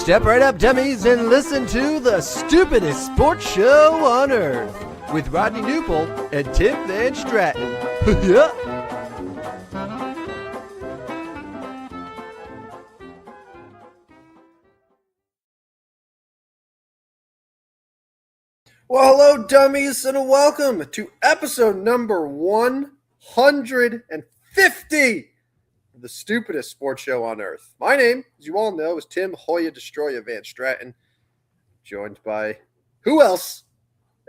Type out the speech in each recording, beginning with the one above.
Step right up, dummies, and listen to the stupidest sports show on earth with Rodney Newpole and Tim Van Stratton. Yeah. Well, hello, dummies, and welcome to episode number 150 of the stupidest sports show on earth. My name, as you all know, is Tim Hoya Destroya Van Stratton, joined by who else?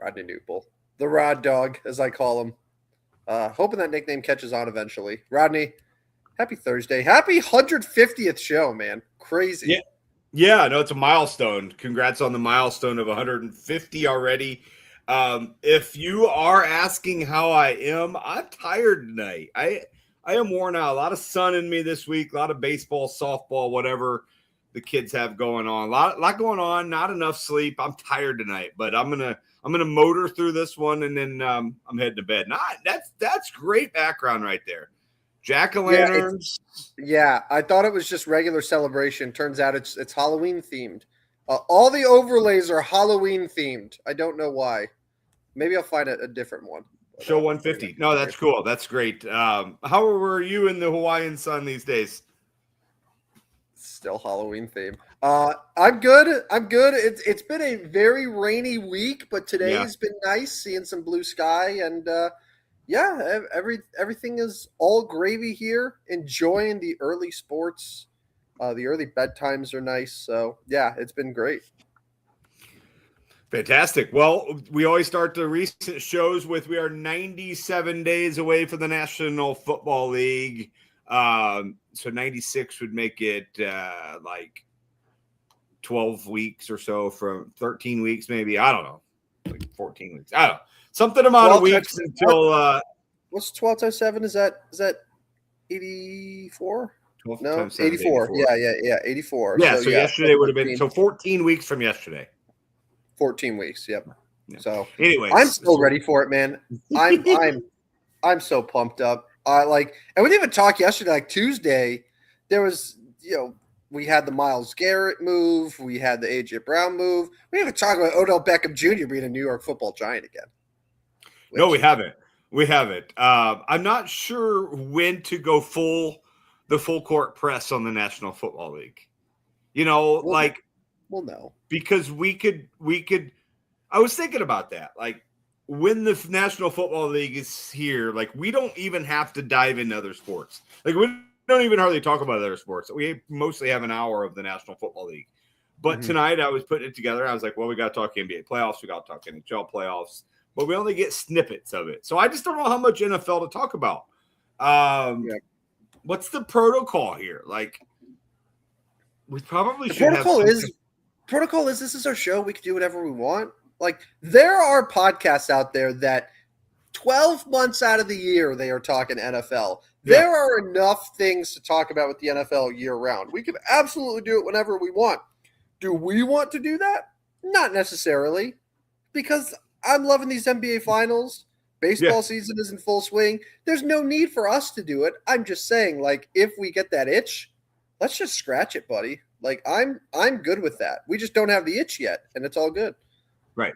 Rodney Newpole, the Rod Dog, as I call him. Hoping that nickname catches on eventually. Rodney, happy Thursday. Happy 150th show, man. Crazy. Yeah. Yeah, no, it's a milestone. Congrats on the milestone of 150 already. If you are asking how I am, I'm tired tonight. I am worn out. A lot of sun in me this week. A lot of baseball, softball, whatever the kids have going on. A lot going on. Not enough sleep. I'm tired tonight, but I'm gonna motor through this one, and then I'm heading to bed. That's great background right there. Jack-o'-lanterns. Yeah, I thought it was just regular celebration. Turns out it's Halloween themed. All the overlays are Halloween themed. I don't know why. Maybe I'll find a different one. Show 150. No, that's cool. That's great. How were you in the Hawaiian sun these days? Still Halloween theme. I'm good. It's been a very rainy week, but today's been nice, seeing some blue sky, and everything is all gravy here. Enjoying the early sports. The early bedtimes are nice. So, yeah, it's been great. Fantastic. Well, we always start the recent shows with we are 97 days away from the National Football League. So 96 would make it like 12 weeks or so from 13 weeks, maybe. I don't know. Like 14 weeks. I don't know. Something amount of weeks until what's 12 times 7? Is that 84? 12 no, times 7 84. Yeah, 84. Yeah, so yesterday would have been 14 weeks from yesterday. 14 weeks, yep. Yeah. So anyway, I'm still ready for it, man. I'm so pumped up. And we didn't even talk yesterday, like Tuesday, there was, we had the Myles Garrett move, we had the AJ Brown move. We didn't even talk about Odell Beckham Jr. being a New York Football Giant again. No, we haven't. I'm not sure when to go the full court press on the National Football League. We'll know. Because we could I was thinking about that. Like when the National Football League is here, like we don't even have to dive into other sports. Like we don't even hardly talk about other sports. We mostly have an hour of the National Football League. But tonight I was putting it together. I was like, well, we got to talk NBA playoffs. We got to talk NHL playoffs. But we only get snippets of it. So I just don't know how much NFL to talk about. What's the protocol here? Like, we probably should have protocol is this is our show. We can do whatever we want. Like, there are podcasts out there that 12 months out of the year they are talking NFL. Yeah. There are enough things to talk about with the NFL year round. We can absolutely do it whenever we want. Do we want to do that? Not necessarily, because I'm loving these NBA finals. Baseball season is in full swing. There's no need for us to do it. I'm just saying, like, if we get that itch, let's just scratch it, buddy. Like, I'm good with that. We just don't have the itch yet, and it's all good. Right.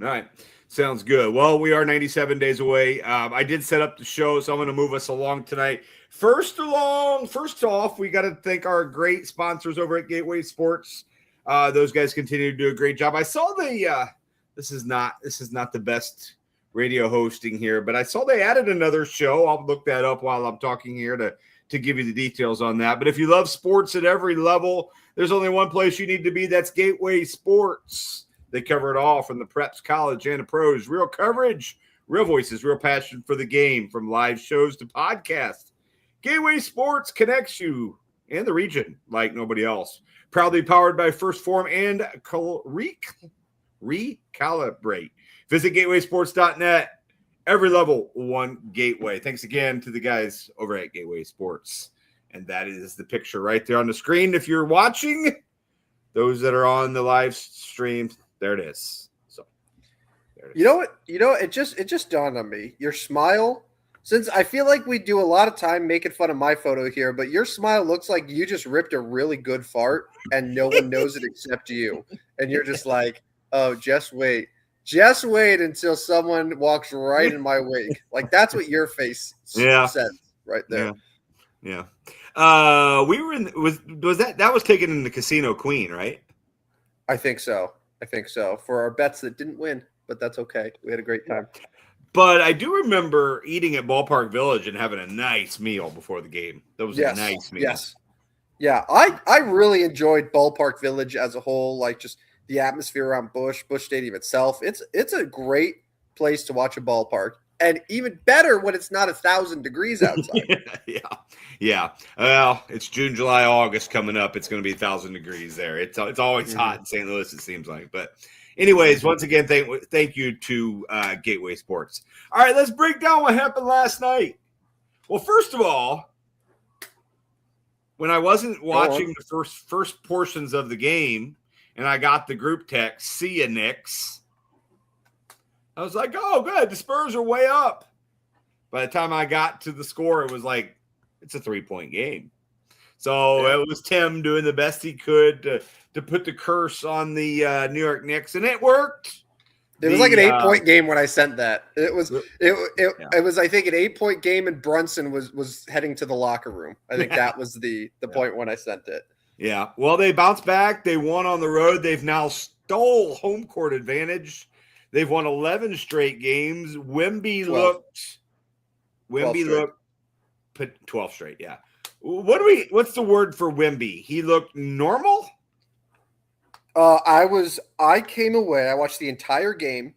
All right. Sounds good. Well, we are 97 days away. I did set up the show, so I'm going to move us along tonight. First off, we got to thank our great sponsors over at Gateway Sports. Those guys continue to do a great job. I saw this is not the best radio hosting here, but I saw they added another show. I'll look that up while I'm talking here to give you the details on that. But if you love sports at every level, there's only one place you need to be. That's Gateway Sports. They cover it all from the preps, college, and the pros. Real coverage, real voices, real passion for the game, from live shows to podcasts. Gateway Sports connects you and the region like nobody else. Proudly powered by First Form and Recalibrate. Visit gatewaysports.net. Every level, one gateway. Thanks again to the guys over at Gateway Sports. And that is the picture right there on the screen. If you're watching, those that are on the live stream, there it is. So there it is. You know what? It just dawned on me. Your smile Since I feel like we do a lot of time making fun of my photo here, but your smile looks like you just ripped a really good fart and no one knows it except you. And you're just like, oh, just wait. Just wait until someone walks right in my wake. Like that's what your face says right there. Yeah. We were in was that was taken in the Casino Queen, right? I think so. For our bets that didn't win, but that's okay. We had a great time. But I do remember eating at Ballpark Village and having a nice meal before the game. That was a nice meal. Yes. Yeah, I really enjoyed Ballpark Village as a whole, like just the atmosphere around Busch Stadium itself. It's a great place to watch a ballpark. And even better when it's not 1,000 degrees outside. Yeah. Well, it's June, July, August coming up. It's going to be 1,000 degrees there. It's always hot in St. Louis, it seems like. But anyways, once again, thank you to Gateway Sports. All right, let's break down what happened last night. Well, first of all, when I wasn't watching the first portions of the game, and I got the group text, "See ya, Knicks," I was like, "Oh, good, the Spurs are way up." By the time I got to the score, it was like it's a 3-point game. So it was Tim doing the best he could to put the curse on the New York Knicks, and it worked. It was like an 8-point game when I sent that. It was I think an 8-point game, and Brunson was heading to the locker room. I think that was the point when I sent it. Yeah. Well, they bounced back. They won on the road. They've now stole home court advantage. They've won 11 straight games. Wemby looked 12 straight. Yeah. What's the word for Wemby? He looked normal. I came away. I watched the entire game.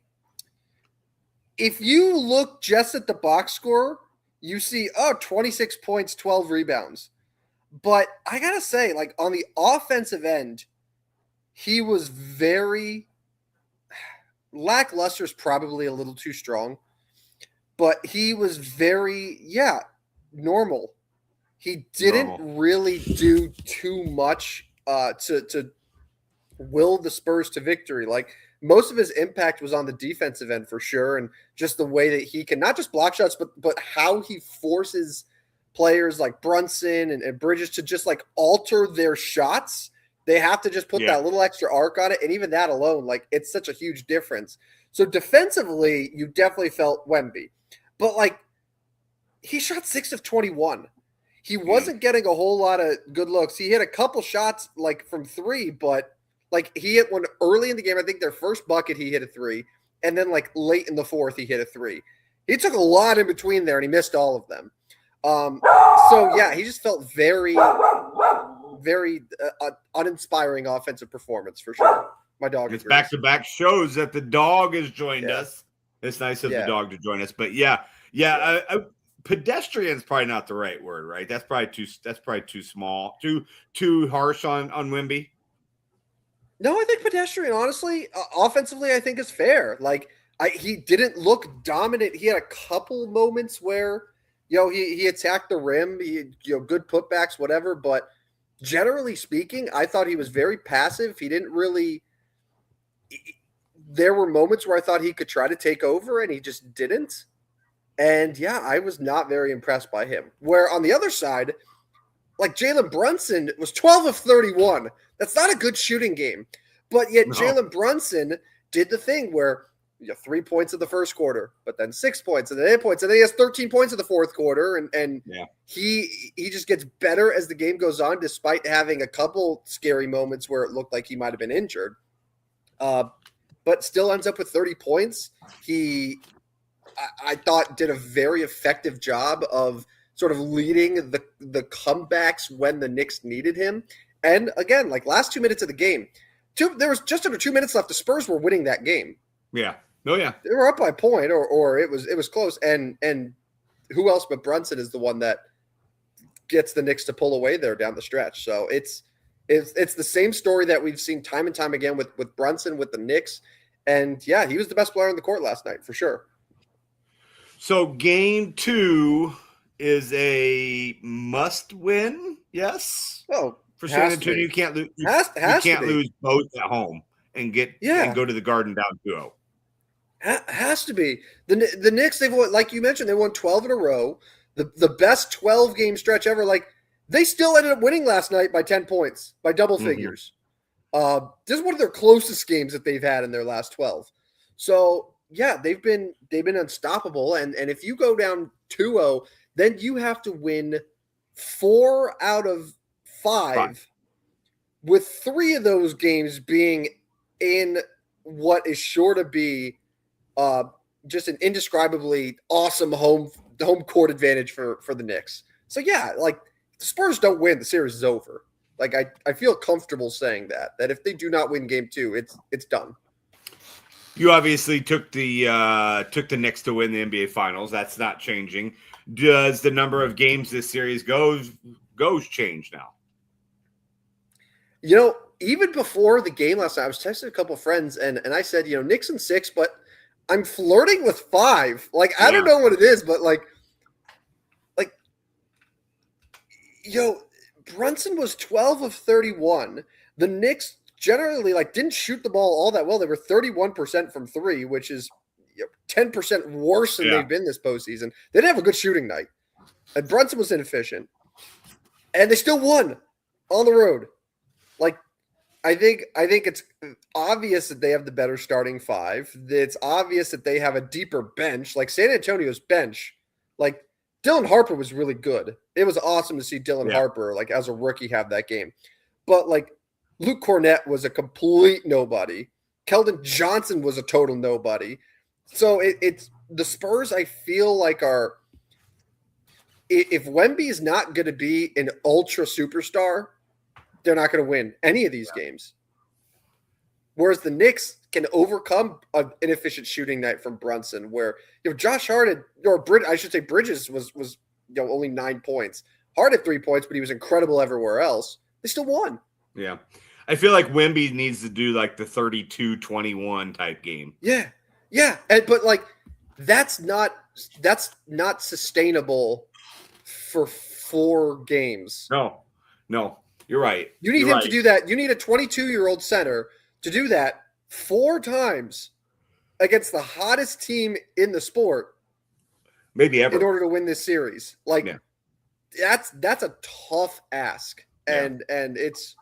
If you look just at the box score, you see 26 points, 12 rebounds. But I gotta say, like on the offensive end, he was very lackluster. Is probably a little too strong, but he was very normal. He didn't really do too much to will the Spurs to victory. Like most of his impact was on the defensive end for sure, and just the way that he can not just block shots, but how he forces players like Brunson and Bridges to just like alter their shots. They have to just put that little extra arc on it. And even that alone, like it's such a huge difference. So defensively, you definitely felt Wemby, but like he shot 6 of 21. He wasn't getting a whole lot of good looks. He hit a couple shots like from 3, but like he hit one early in the game. I think their first bucket, he hit a 3. And then like late in the fourth, he hit a 3. He took a lot in between there and he missed all of them. So yeah, he just felt very, very uninspiring offensive performance for sure. My dog. It's back-to-back shows that the dog has joined us. It's nice of the dog to join us, but pedestrian is probably not the right word, right? That's probably too small, too harsh on Wemby. No, I think pedestrian, honestly, offensively, I think is fair. Like he didn't look dominant. He had a couple moments where he attacked the rim, good putbacks, whatever. But generally speaking, I thought he was very passive. He didn't really. There were moments where I thought he could try to take over, and he just didn't. And I was not very impressed by him. Where on the other side, like Jalen Brunson was 12 of 31. That's not a good shooting game, but yet Jalen Brunson did the thing where 3 points in the first quarter, but then 6 points and then 8 points, and then he has 13 points in the fourth quarter, and he just gets better as the game goes on, despite having a couple scary moments where it looked like he might have been injured, but still ends up with 30 points. I thought did a very effective job of sort of leading the comebacks when the Knicks needed him. And again, like last 2 minutes of the game, there was just under 2 minutes left. The Spurs were winning that game. Yeah. Oh yeah. They were up by a point or it was close. And who else but Brunson is the one that gets the Knicks to pull away there down the stretch. So it's the same story that we've seen time and time again with Brunson, with the Knicks. And he was the best player on the court last night for sure. So game 2 is a must win. Yes. Oh, for San Antonio, you can't lose. You can't lose both at home and go to the Garden down 2-0. Has to be. The Knicks, they've won, like you mentioned, they won 12 in a row. The best 12-game stretch ever. Like, they still ended up winning last night by 10 points, by double figures. This is one of their closest games that they've had in their last 12. So, yeah, they've been unstoppable. And if you go down 2-0, then you have to win 4 out of 5, with 3 of those games being in what is sure to be just an indescribably awesome home court advantage for the Knicks. So, yeah, like, the Spurs don't win, the series is over. Like, I feel comfortable saying that if they do not win game 2, it's done. You obviously took the Knicks to win the NBA Finals. That's not changing. Does the number of games this series goes change now? You know, even before the game last night, I was texting a couple of friends, and I said, Knicks in 6, but I'm flirting with 5. Like, I don't know what it is, but like, Brunson was 12 of 31. The Knicks generally didn't shoot the ball all that well. They were 31% from 3, which is 10% worse than they've been this postseason. They didn't have a good shooting night, and Brunson was inefficient, and they still won on the road. Like, I think it's obvious that they have the better starting 5. It's obvious that they have a deeper bench. Like, San Antonio's bench, like, Dylan Harper was really good. It was awesome to see Dylan Harper, as a rookie, have that game. But, Luke Cornett was a complete nobody. Keldon Johnson was a total nobody. So it's the Spurs, I feel like, are – if Wemby is not going to be an ultra superstar, they're not going to win any of these games. Whereas the Knicks can overcome an inefficient shooting night from Brunson, where Josh Hart Bridges was only 9 points. Hart had 3 points, but he was incredible everywhere else. They still won. Yeah, I feel like Wemby needs to do the 32-21 type game. Yeah, but that's not sustainable for 4 games. No, you're right. You need him to do that. You need a 22-year-old center to do that 4 times against the hottest team in the sport, maybe ever, in order to win this series. That's a tough ask, and it's,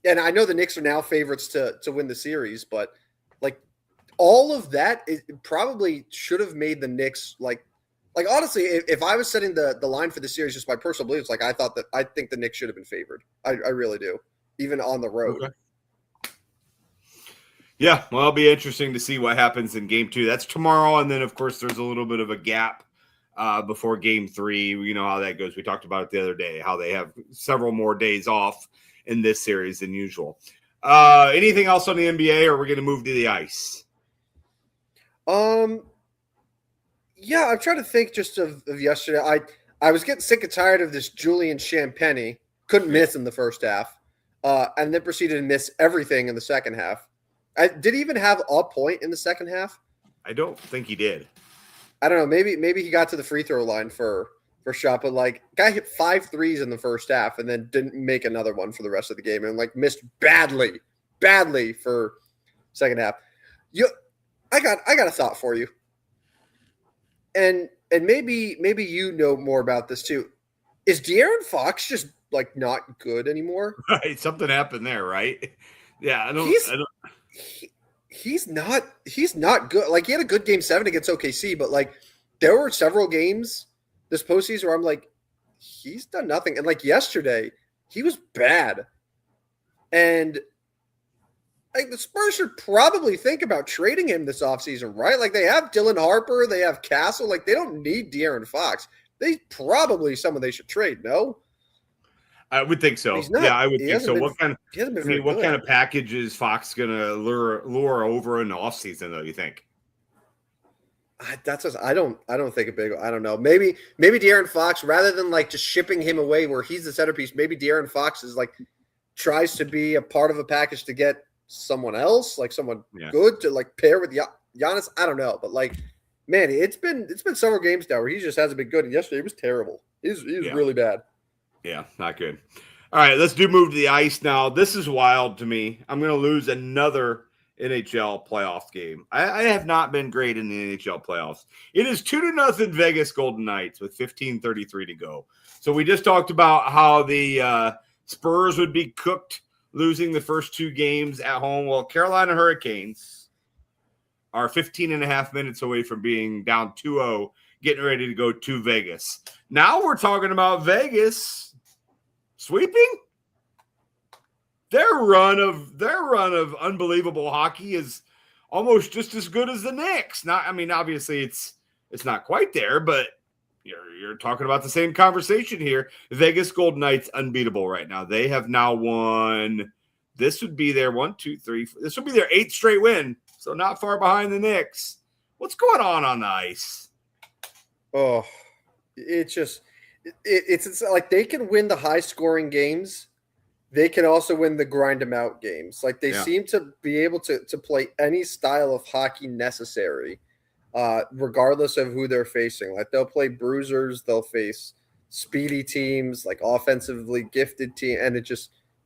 and I know the Knicks are now favorites to win the series, but all of that, it probably should have made the Knicks honestly, if I was setting the line for the series, just my personal beliefs, I think the Knicks should have been favored. I really do, even on the road. Okay. Yeah, well, it'll be interesting to see what happens in game 2. That's tomorrow, and then, of course, there's a little bit of a gap before game 3. You know how that goes. We talked about it the other day, how they have several more days off in this series than usual. Anything else on the NBA, or are we going to move to the ice? Yeah, I'm trying to think just of yesterday. I was getting sick and tired of this Julian Champagnie. Couldn't miss in the first half, and then proceeded to miss everything in the second half. Did he even have a point in the second half? I don't think he did. I don't know. Maybe he got to the free throw line for shot, but guy hit 5 threes in the first half and then didn't make another one for the rest of the game, and missed badly for second half. I got a thought for you, and maybe you know more about this too. Is De'Aaron Fox just not good anymore? Right, something happened there, right? Yeah, I don't. He's not good. He had a good game 7 against OKC, but there were several games this postseason where I'm he's done nothing. And yesterday, he was bad. And the Spurs should probably think about trading him this offseason, right? They have Dylan Harper, they have Castle. They don't need De'Aaron Fox. They probably someone they should trade, no? I would think so. I would think so. What kind of package is Fox going to lure over in the offseason, though, you think? I don't think a big. I don't know. Maybe De'Aaron Fox, rather than just shipping him away where he's the centerpiece, maybe De'Aaron Fox is tries to be a part of a package to get someone else, someone good to pair with Giannis. I don't know, but man, it's been several games now where he just hasn't been good. And yesterday he was terrible. He was really bad. Yeah, not good. All right, let's move to the ice now. This is wild to me. I'm going to lose another NHL playoff game. I have not been great in the NHL playoffs. It is 2-0 Vegas Golden Knights with 15:33 to go. So we just talked about how the Spurs would be cooked losing the first 2 games at home. Well, Carolina Hurricanes are 15 and a half minutes away from being down 2-0, getting ready to go to Vegas. Now we're talking about Vegas sweeping. Their run of unbelievable hockey is almost just as good as the Knicks. Obviously it's not quite there, but you're talking about the same conversation here. Vegas Golden Knights unbeatable right now. They have now won. This would be their 1, 2, 3. This would be their 8th straight win. So not far behind the Knicks. What's going on the ice? Oh, it's like they can win the high scoring games. They can also win the grind them out games. Like they seem to be able to play any style of hockey necessary, regardless of who they're facing. Like they'll play bruisers, they'll face speedy teams, like offensively gifted team, and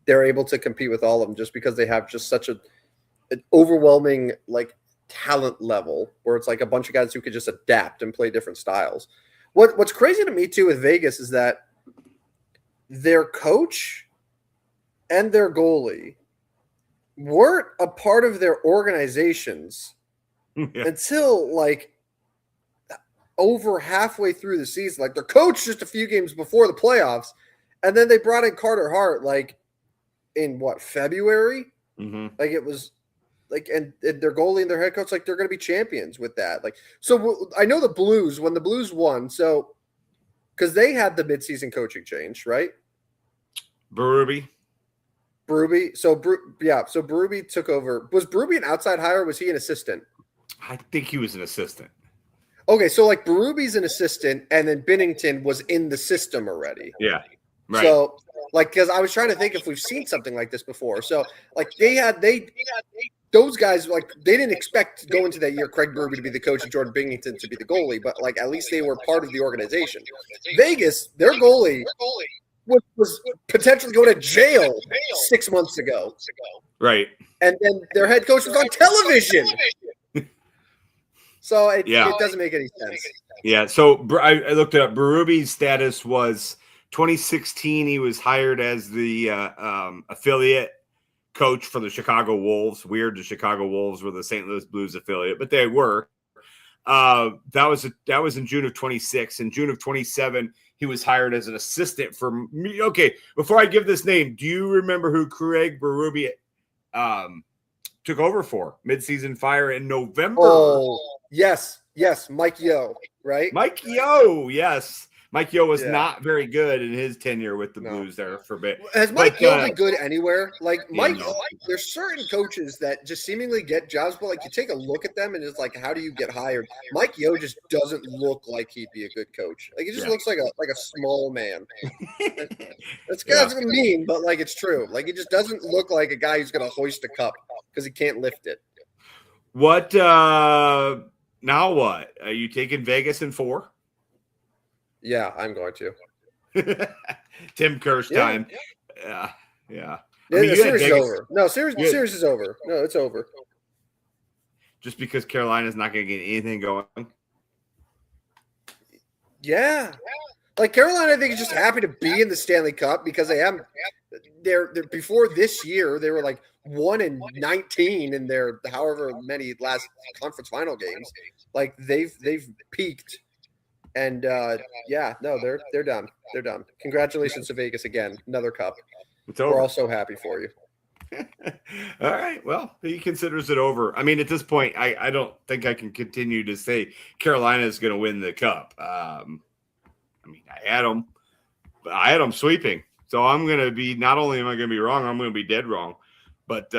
they're able to compete with all of them just because they have just such an overwhelming like talent level where it's like a bunch of guys who could just adapt and play different styles. What's crazy to me too with Vegas is that their coach and their goalie weren't a part of their organizations until like over halfway through the season. Like their coach just a few games before the playoffs, and then they brought in Carter Hart like in February? Mm-hmm. Like it was like, and their goalie and their head coach, like they're going to be champions with that. Like, so I know the Blues, when the Blues won, so because they had the midseason coaching change, right? Berube. So Berube took over. Was Berube an outside hire? Or was he an assistant? I think he was an assistant. Okay, so like Berube's an assistant, and then Binnington was in the system already. Yeah, right. So like, because I was trying to think if we've seen something like this before. So like those guys, like they didn't expect going into that year Craig Berube to be the coach and Jordan Binnington to be the goalie, but like at least they were part of the organization. Vegas, their goalie was potentially going to jail 6 months ago. Right. And then their head coach was on television. So it doesn't make any sense. Yeah. So I looked it up. Berube's status was 2016. He was hired as the affiliate coach for the Chicago Wolves. Weird, the Chicago Wolves were the St. Louis Blues affiliate, but they were. That was in June of 26. In June of 27, he was hired as an assistant for me. Okay, before I give this name, do you remember who Craig Berube took over for midseason fire in November? Oh, yes, Mike Yeo, right? Mike Yeo, yes. Mike Yeo was not very good in his tenure with the Blues there for a bit. Has Mike Yeo been good anywhere? Like there's certain coaches that just seemingly get jobs, but like you take a look at them and it's like, how do you get hired? Mike Yeo just doesn't look like he'd be a good coach. Like he just looks like a small man. That's kind of mean, but like it's true. Like he just doesn't look like a guy who's going to hoist a cup because he can't lift it. What now? What are you taking Vegas in 4? Yeah, I'm going to. Tim Kerr's time. Yeah. I mean, the series is over. No, series is over. No, it's over. Just because Carolina's not going to get anything going. Yeah. Like Carolina, I think is just happy to be in the Stanley Cup because they haven't. They're before this year, they were like 1-19 in their however many last conference final games. Like they've peaked. And they're done. They're done. Congratulations to Vegas again. Another cup. It's over. We're all so happy for you. All right. Well, he considers it over. I mean, at this point, I don't think I can continue to say Carolina is going to win the cup. I had them sweeping. So I'm going to be, not only am I going to be wrong, I'm going to be dead wrong. But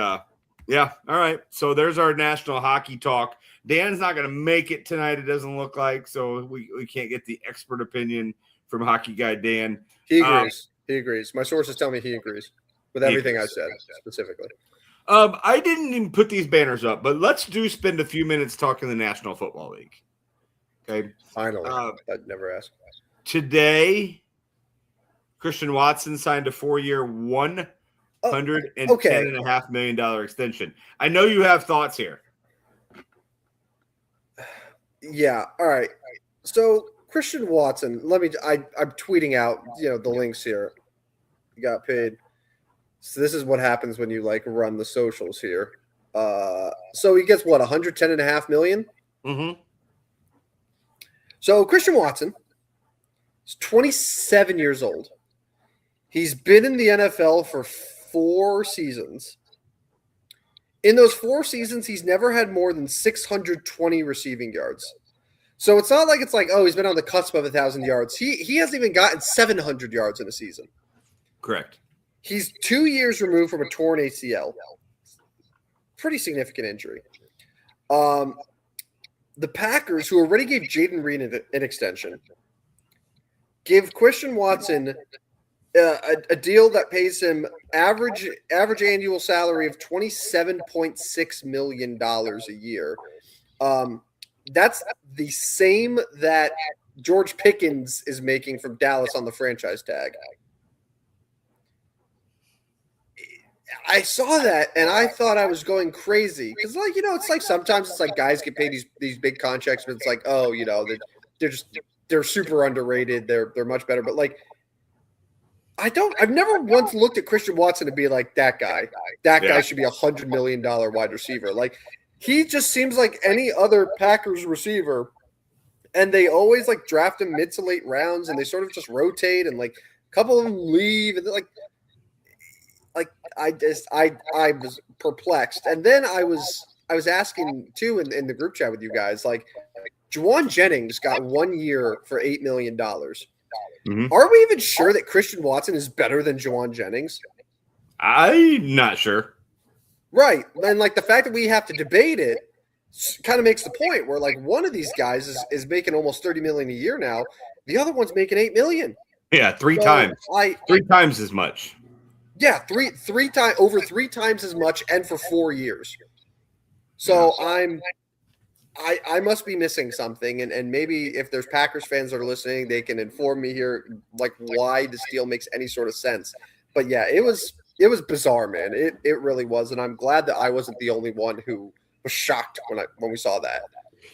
yeah. All right. So there's our national hockey talk. Dan's not going to make it tonight, it doesn't look like, so we can't get the expert opinion from hockey guy Dan. He agrees. My sources tell me he agrees with everything I said specifically. I didn't even put these banners up, but let's spend a few minutes talking the National Football League. Okay. Finally. I'd never ask. Today, Christian Watson signed a 4-year, $110.5 million extension. I know you have thoughts here. Yeah. All right. So Christian Watson, I'm tweeting out, the links here. You got paid. So this is what happens when you run the socials here. So he gets what, 110.5 million? Mm-hmm. So Christian Watson is 27 years old. He's been in the NFL for 4 seasons. In those 4 seasons, he's never had more than 620 receiving yards. So it's not like he's been on the cusp of 1,000 yards. He hasn't even gotten 700 yards in a season. Correct. He's 2 years removed from a torn ACL. Pretty significant injury. The Packers, who already gave Jaden Reed an extension, give Christian Watson a deal that pays him average annual salary of $27.6 million a year. That's the same that George Pickens is making from Dallas on the franchise tag. I saw that and I thought I was going crazy because, it's sometimes it's guys get paid these big contracts, but it's they're super underrated. They're much better, but I've never once looked at Christian Watson to be like that guy. That guy should be $100 million wide receiver. He just seems like any other Packers receiver, and they always draft him mid to late rounds, and they sort of just rotate, and a couple of them leave, and I was perplexed. And then I was asking too in the group chat with you guys, Juwan Jennings got 1 year for $8 million. Mm-hmm. Are we even sure that Christian Watson is better than Juwan Jennings? I'm not sure. Right. And the fact that we have to debate it kind of makes the point where one of these guys is making almost $30 million a year now. The other one's making $8 million. Yeah, three times as much. Yeah, three times over 3 times as much, and for 4 years. So I must be missing something, and maybe if there's Packers fans that are listening, they can inform me here, why this deal makes any sort of sense. But yeah, it was bizarre, man. It really was, and I'm glad that I wasn't the only one who was shocked when we saw that.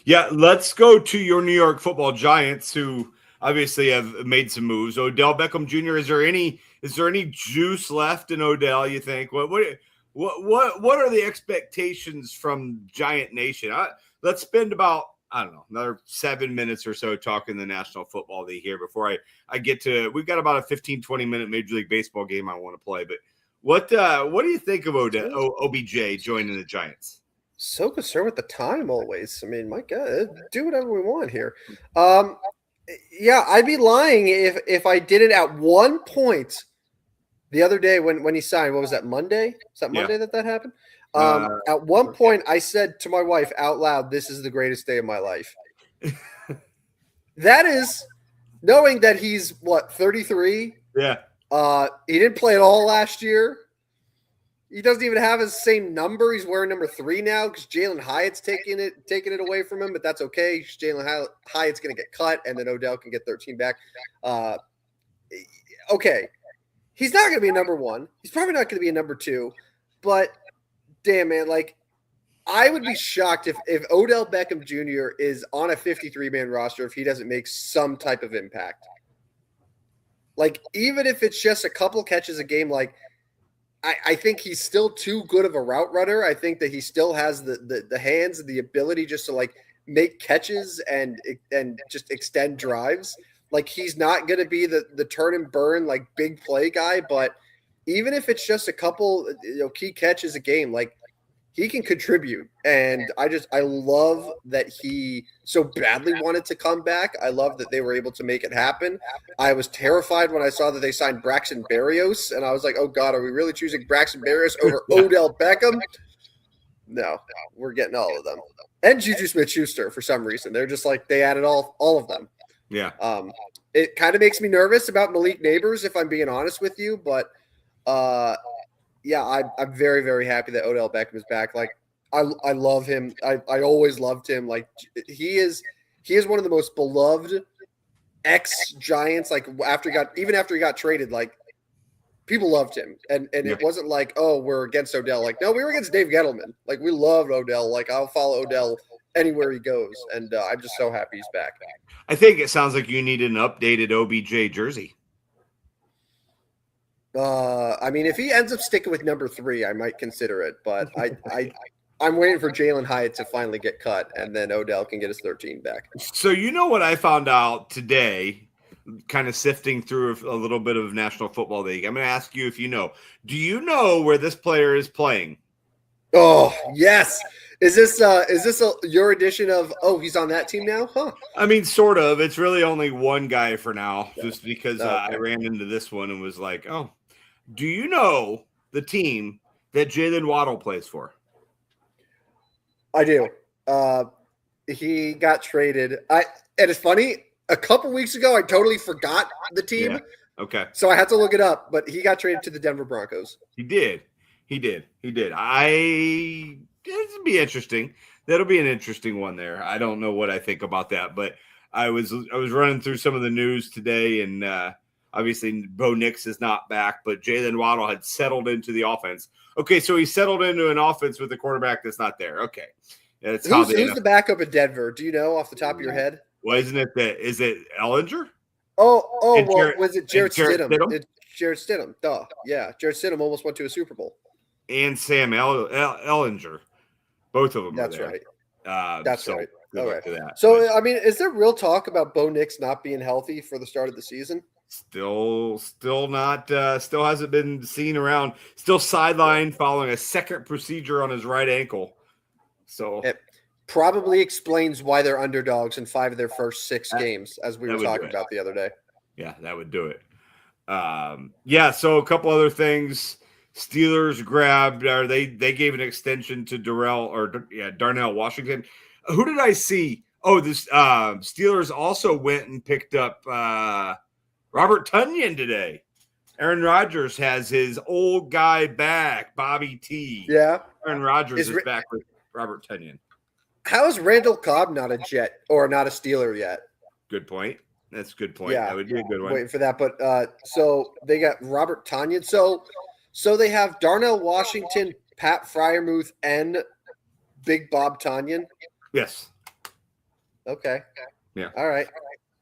Yeah, let's go to your New York Football Giants, who obviously have made some moves. Odell Beckham Jr. Is there any juice left in Odell? You think? What are the expectations from Giant Nation? Let's spend about, another 7 minutes or so talking the National Football League here before I get to – we've got about a 15-20 minute Major League Baseball game I want to play. But what do you think of OBJ joining the Giants? So concerned with the time always. I mean, my God, do whatever we want here. Yeah, I'd be lying if I did it at one point the other day when he signed. What was that, Monday? Is that Monday that happened? At one point, I said to my wife out loud, "This is the greatest day of my life." That is knowing that he's 33. Yeah. He didn't play at all last year. He doesn't even have his same number. He's wearing number 3 now because Jalen Hyatt's taking it away from him, but that's okay. Jalen Hyatt's going to get cut, and then Odell can get 13 back. Okay. He's not going to be a number 1. He's probably not going to be a number 2, but damn, man, I would be shocked if Odell Beckham Jr. is on a 53-man roster if he doesn't make some type of impact. Even if it's just a couple catches a game, I think he's still too good of a route runner. I think that he still has the hands and the ability just to make catches and just extend drives. He's not going to be the turn and burn big play guy, but even if it's just a couple key catches a game, he can contribute. And I love that he so badly wanted to come back. I love that they were able to make it happen. I was terrified when I saw that they signed Braxton Berrios, and I was like, oh God, are we really choosing Braxton Berrios over Odell Beckham? No, we're getting all of them. And Juju Smith-Schuster for some reason. They're just they added all of them. Yeah. It kind of makes me nervous about Malik Neighbors, if I'm being honest with you, but yeah, I'm very, very happy that Odell Beckham is back. I love him. I always loved him. He is one of the most beloved ex-Giants. After he got traded, people loved him, and it wasn't like, oh, we're against Odell. Like, no, we were against Dave Gettleman. Like, we loved Odell. Like, I'll follow Odell anywhere he goes, and I'm just so happy he's back. I think it sounds like you need an updated OBJ jersey. I mean, if he ends up sticking with number 3, I might consider it, but I'm waiting for Jalen Hyatt to finally get cut, and then Odell can get his 13 back. So you know what I found out today, kind of sifting through a little bit of National Football League. I'm going to ask you if you know. Do you know where this player is playing? Oh, yes. Is this your edition of, oh, he's on that team now? Huh. I mean, sort of. It's really only one guy for now, just because Okay. I ran into this one and was like, oh, do you know the team that Jalen Waddle plays for? I do. He got traded. And it's funny. A couple weeks ago, I totally forgot the team. Yeah. Okay. So I had to look it up. But he got traded to the Denver Broncos. He did. It'd be interesting. That'll be an interesting one there. I don't know what I think about that, but I was running through some of the news today, and obviously Bo Nix is not back, but Jalen Waddle had settled into the offense. Okay, so he settled into an offense with a quarterback that's not there. Okay. That's Who's the backup in Denver? Do you know off the top of your head? Well, is it Ellinger? Was it Jarrett Stidham? Stidham? It's Jarrett Stidham. Duh. Yeah, Jarrett Stidham almost went to a Super Bowl. And Sam Ellinger. Both of them That's are there. Right. That's right. Good luck to that. So, I mean, is there real talk about Bo Nix not being healthy for the start of the season? Still not. Still hasn't been seen around. Still sidelined following a second procedure on his right ankle. So it probably explains why they're underdogs in 5 of their first 6 games, as we were talking about the other day. Yeah, that would do it. So a couple other things. Steelers grabbed, or they gave an extension to Darnell Washington. Who did I see? Oh, this Steelers also went and picked up Robert Tonyan today. Aaron Rodgers has his old guy back, Bobby T. Yeah. Aaron Rodgers is back with Robert Tonyan. How is Randall Cobb not a Jet or not a Steeler yet? Good point. That's a good point. Yeah, that would be a good one. Waiting for that. But so they got Robert Tonyan. So they have Darnell Washington, Pat Freiermuth, and Big Bob Tonyan. Yes. Okay. Yeah. All right.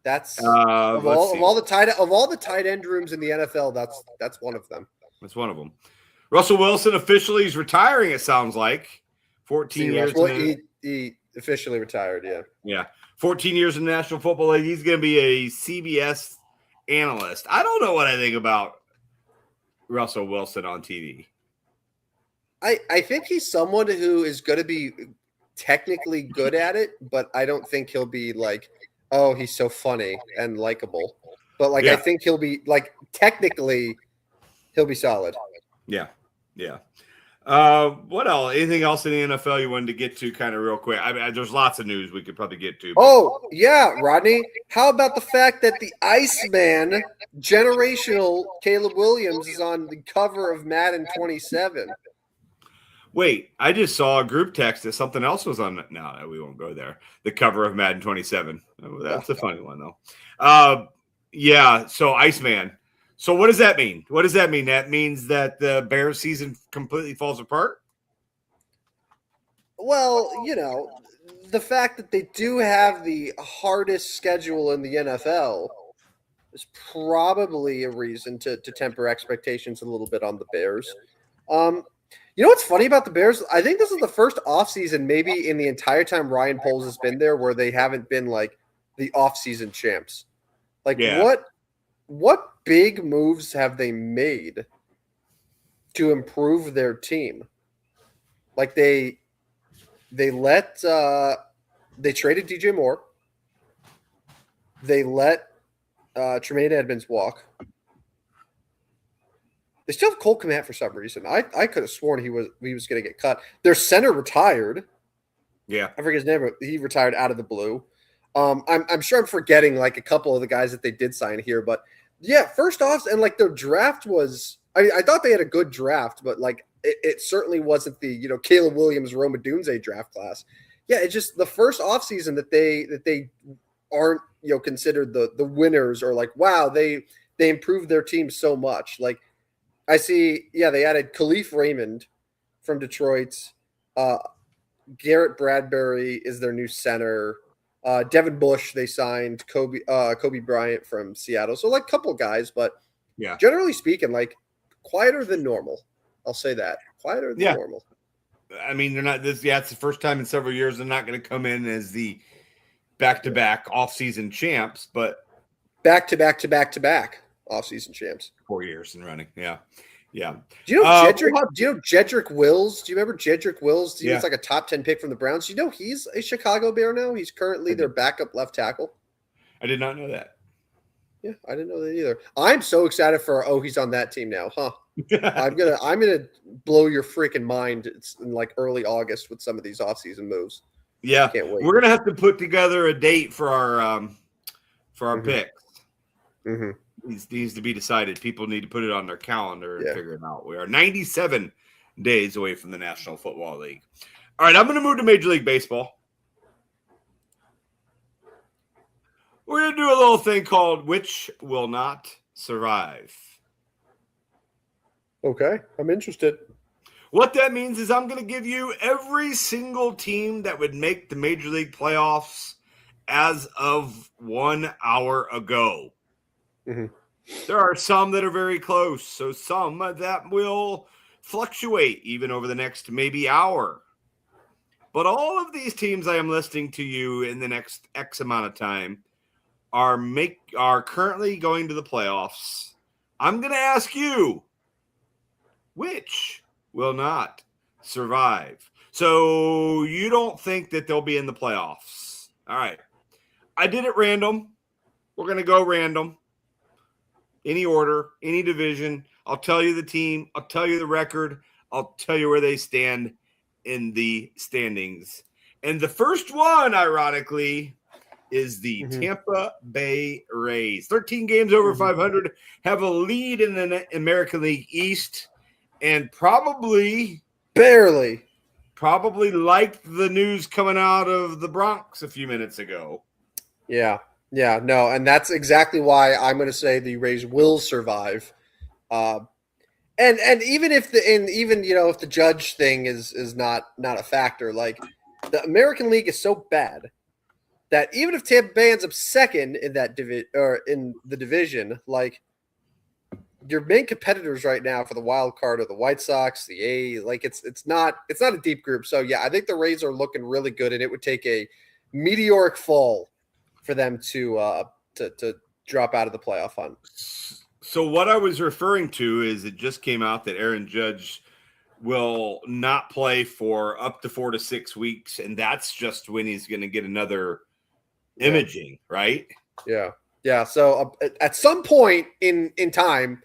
That's of all the tight end rooms in the NFL. That's one of them. That's one of them. Russell Wilson officially is retiring. It sounds like 14 years. He officially retired. Yeah. Yeah. 14 years in the National Football League. He's going to be a CBS analyst. I don't know what I think about Russell Wilson on TV. I think he's someone who is going to be technically good at it, but I don't think he'll be like, oh, he's so funny and likable. But I think he'll be like technically he'll be solid. Yeah. Yeah. What else? Anything else in the NFL you wanted to get to kind of real quick? I mean, there's lots of news we could probably get to. Oh, yeah, Rodney. How about the fact that the Iceman, generational Caleb Williams, is on the cover of Madden 27? Wait, I just saw a group text that something else was on. No, we won't go there. The cover of Madden 27. That's a funny one, though. So Iceman. So what does that mean? That means that the Bears season completely falls apart? Well, the fact that they do have the hardest schedule in the NFL is probably a reason to temper expectations a little bit on the Bears. You know what's funny about the Bears? I think this is the first offseason maybe in the entire time Ryan Poles has been there where they haven't been like the offseason champs. What big moves have they made to improve their team? Like they traded DJ Moore. They let Tremaine Edmonds walk. They still have Cole Kmet for some reason. I could have sworn he was going to get cut. Their center retired. Yeah, I forget his name, but he retired out of the blue. I'm sure I'm forgetting like a couple of the guys that they did sign here, but yeah, first off, and like their draft was. I thought they had a good draft, but like it certainly wasn't the Caleb Williams, Roma Dunze draft class. Yeah, it's just the first offseason that they aren't considered the winners or like wow they improved their team so much like. I see. Yeah, they added Khalif Raymond from Detroit. Garrett Bradbury is their new center. Devin Bush, they signed Kobe Bryant from Seattle. So like a couple guys, but Yeah. generally speaking, like quieter than normal. I'll say that. Quieter than normal. I mean, they're not this. Yeah, it's the first time in several years they're not going to come in as the back-to-back off-season champs, but back-to-back off-season champs. 4 years in running. Yeah. Do you know Jedrick Wills? Do you remember Jedrick Wills? He was like a top 10 pick from the Browns. Do you know he's a Chicago Bear now? He's currently their backup left tackle. I did not know that. Yeah, I didn't know that either. I'm so excited for he's on that team now, huh? I'm gonna blow your freaking mind. It's in like early August with some of these offseason moves. Yeah, can't wait. We're gonna have to put together a date for our picks. Mm-hmm. It needs to be decided. People need to put it on their calendar and figure it out. We are 97 days away from the National Football League. All right, I'm going to move to Major League Baseball. We're going to do a little thing called Which Will Not Survive. Okay, I'm interested. What that means is I'm going to give you every single team that would make the Major League playoffs as of 1 hour ago. Mm-hmm. There are some that are very close, so some that will fluctuate even over the next maybe hour. But all of these teams I am listing to you in the next X amount of time are currently going to the playoffs. I'm going to ask you, which will not survive? So you don't think that they'll be in the playoffs. All right. I did it random. We're going to go random. Any order, any division. I'll tell you the team. I'll tell you the record. I'll tell you where they stand in the standings. And the first one, ironically, is the Tampa Bay Rays. 13 games over 500, have a lead in the American League East, and probably liked the news coming out of the Bronx a few minutes ago. Yeah, no, and that's exactly why I'm going to say the Rays will survive. And even if if the Judge thing is not a factor, like the American League is so bad that even if Tampa Bay ends up second in that in the division, like your main competitors right now for the wild card are the White Sox, the A's. Like it's not a deep group. So yeah, I think the Rays are looking really good, and it would take a meteoric fall for them to drop out of the playoff hunt. So what I was referring to is it just came out that Aaron Judge will not play for up to 4 to 6 weeks, and that's just when he's going to get another imaging, right? Yeah. So at some point in time,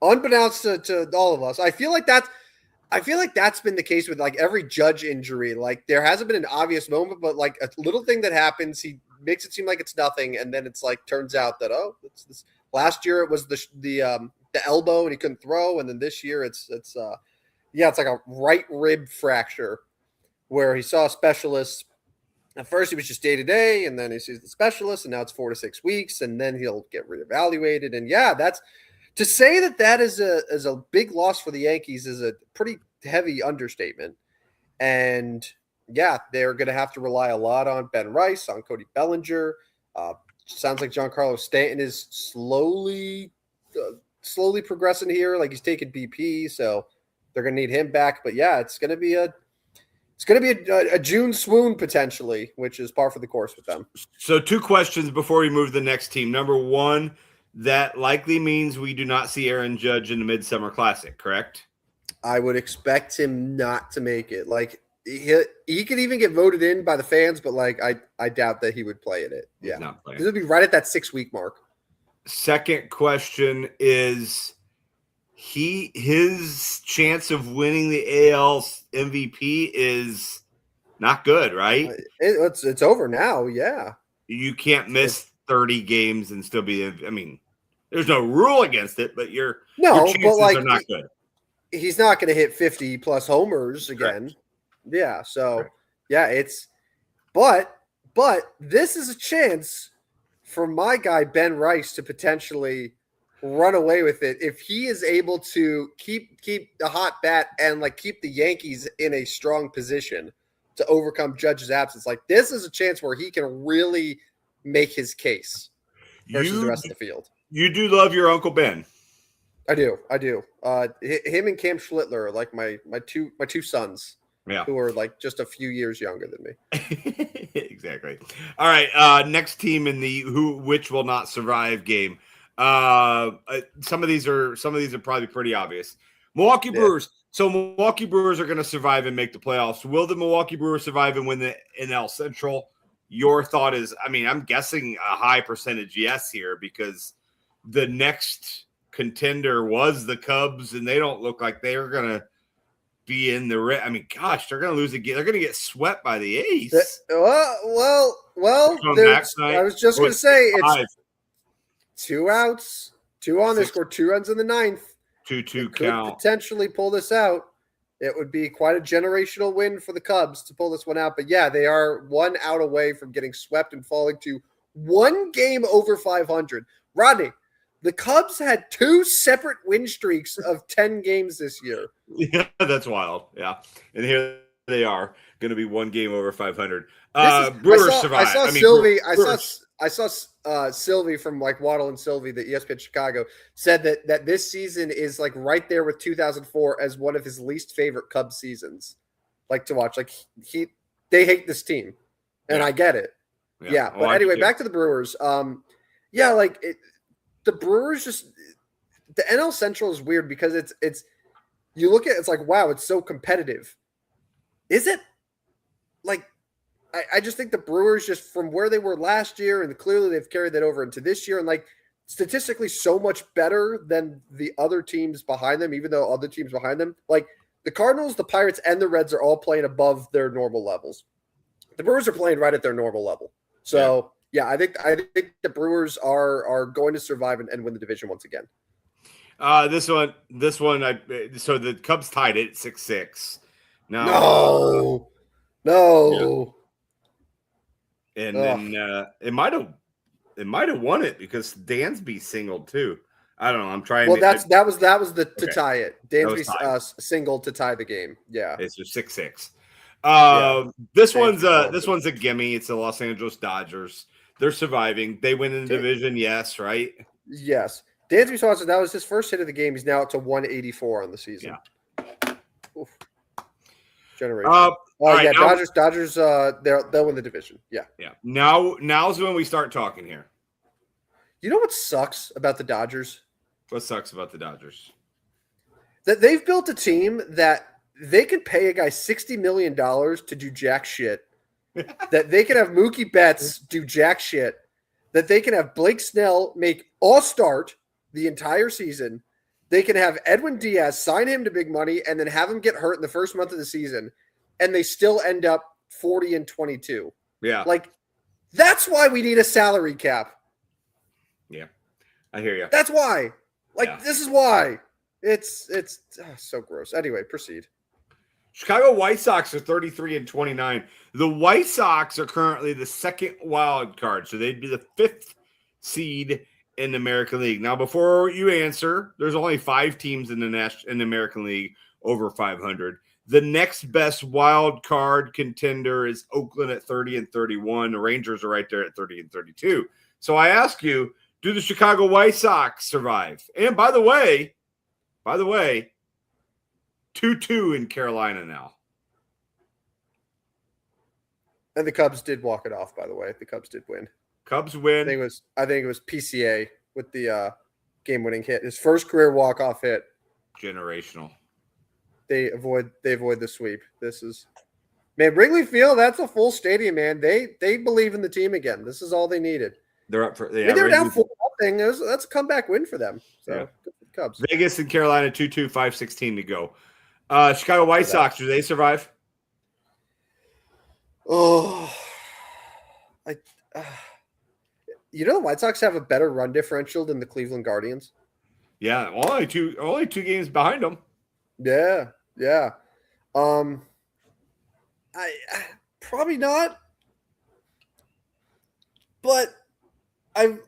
unbeknownst to all of us, I feel like that's been the case with like every Judge injury. Like there hasn't been an obvious moment, but like a little thing that happens, he makes it seem like it's nothing, and then it's like turns out that it's this. Last year it was the elbow and he couldn't throw, and then this year it's like a right rib fracture where he saw a specialist. At first he was just day to day, and then he sees the specialist, and now it's 4 to 6 weeks, and then he'll get reevaluated. And that's to say that is a big loss for the Yankees is a pretty heavy understatement. And yeah, they're going to have to rely a lot on Ben Rice, on Cody Bellinger. Sounds like Giancarlo Stanton is slowly progressing here. Like he's taking BP, so they're going to need him back. But yeah, it's going to be a June swoon potentially, which is par for the course with them. So 2 questions before we move to the next team. Number 1, that likely means we do not see Aaron Judge in the Midsummer Classic, correct? I would expect him not to make it. Like he could even get voted in by the fans, but like I doubt that he would play in it. Yeah, this would be right at that 6-week mark. Second question is his chance of winning the AL MVP is not good, right? It's over now. Yeah, you can't miss 30 games and still be. I mean, there's no rule against it, but your chances are not good. He's not going to hit 50 plus homers again. Correct. Yeah. So but this is a chance for my guy Ben Rice to potentially run away with it. If he is able to keep the hot bat and like keep the Yankees in a strong position to overcome Judge's absence, like this is a chance where he can really make his case versus the rest of the field. You do love your Uncle Ben. I do. Him and Cam Schlittler are like my two sons, who are like just a few years younger than me. Exactly. All right. Next team in the which will not survive game. Some of these are probably pretty obvious. Milwaukee Brewers. So Milwaukee Brewers are going to survive and make the playoffs. Will the Milwaukee Brewers survive and win the NL Central? Your thought is, I mean, I'm guessing a high percentage yes here because the next contender was the Cubs, and they don't look like they're going to be in the. I mean, gosh, they're going to lose again. They're going to get swept by the A's. Well. I was just going to say it's 2 outs, 2 on. They scored 2 runs in the 9th. 2-2 count. Potentially pull this out. It would be quite a generational win for the Cubs to pull this one out. But yeah, they are 1 out away from getting swept and falling to 1 game over 500. Rodney, the Cubs had 2 separate win streaks of 10 games this year. Yeah, that's wild. Yeah. And here they are going to be 1 game over 500. Brewers survive. I saw Sylvie from like Waddle and Sylvie, the ESPN Chicago, said that this season is like right there with 2004 as one of his least favorite Cubs seasons, like to watch. Like they hate this team, and I get it. Yeah. But anyway, back to the Brewers. The Brewers just the NL Central is weird because it's you look at it's like wow, it's so competitive. Is it? Like. I just think the Brewers, just from where they were last year, and clearly they've carried that over into this year, and like statistically so much better than the other teams behind them, even though other teams behind them, like the Cardinals, the Pirates, and the Reds are all playing above their normal levels. The Brewers are playing right at their normal level. So I think the Brewers are going to survive and win the division once again. This one, so the Cubs tied it 6-6. No. Yeah. And then it might have won it because Dansby singled too. I don't know. I'm trying. Well, that was to tie it. Dansby singled to tie the game. Yeah, it's just 6-6. This one's a gimme. It's the Los Angeles Dodgers. They're surviving. They win in the division. Yes, right. Yes, Dansby Swanson. That was his first hit of the game. He's now up to 184 on the season. Yeah. Oof. Generation. Right, Dodgers. They'll win the division. Yeah. Now's when we start talking here. You know what sucks about the Dodgers? What sucks about the Dodgers? That they've built a team that they could pay a guy $60 million to do jack shit. That they can have Mookie Betts do jack shit. That they can have Blake Snell make all-start the entire season. They can have Edwin Diaz sign him to big money and then have him get hurt in the first month of the season. And they still end up 40-22. Yeah. Like, that's why we need a salary cap. Yeah. I hear you. That's why. This is why. It's so gross. Anyway, proceed. Chicago White Sox are 33-29. The White Sox are currently the 2nd wild card. So they'd be the 5th seed in the American League. Now, before you answer, there's only 5 teams in the American League over 500. The next best wild card contender is Oakland at 30-31. The Rangers are right there at 30-32. So I ask you, do the Chicago White Sox survive? And by the way, 2-2 in Carolina now. And the Cubs did walk it off, by the way. The Cubs did win. Cubs win. I think it was PCA with the game-winning hit. His first career walk-off hit. Generational. They avoid the sweep. This is Wrigley Field. That's a full stadium, man. They believe in the team again. This is all they needed. They're up for. They were down 4-0. That's a comeback win for them. So good for the Cubs. Vegas and Carolina 2-2, 5-16 to go. Chicago White Sox. Do they survive? Oh, the White Sox have a better run differential than the Cleveland Guardians. Yeah, only two games behind them. Yeah. I probably not, but I've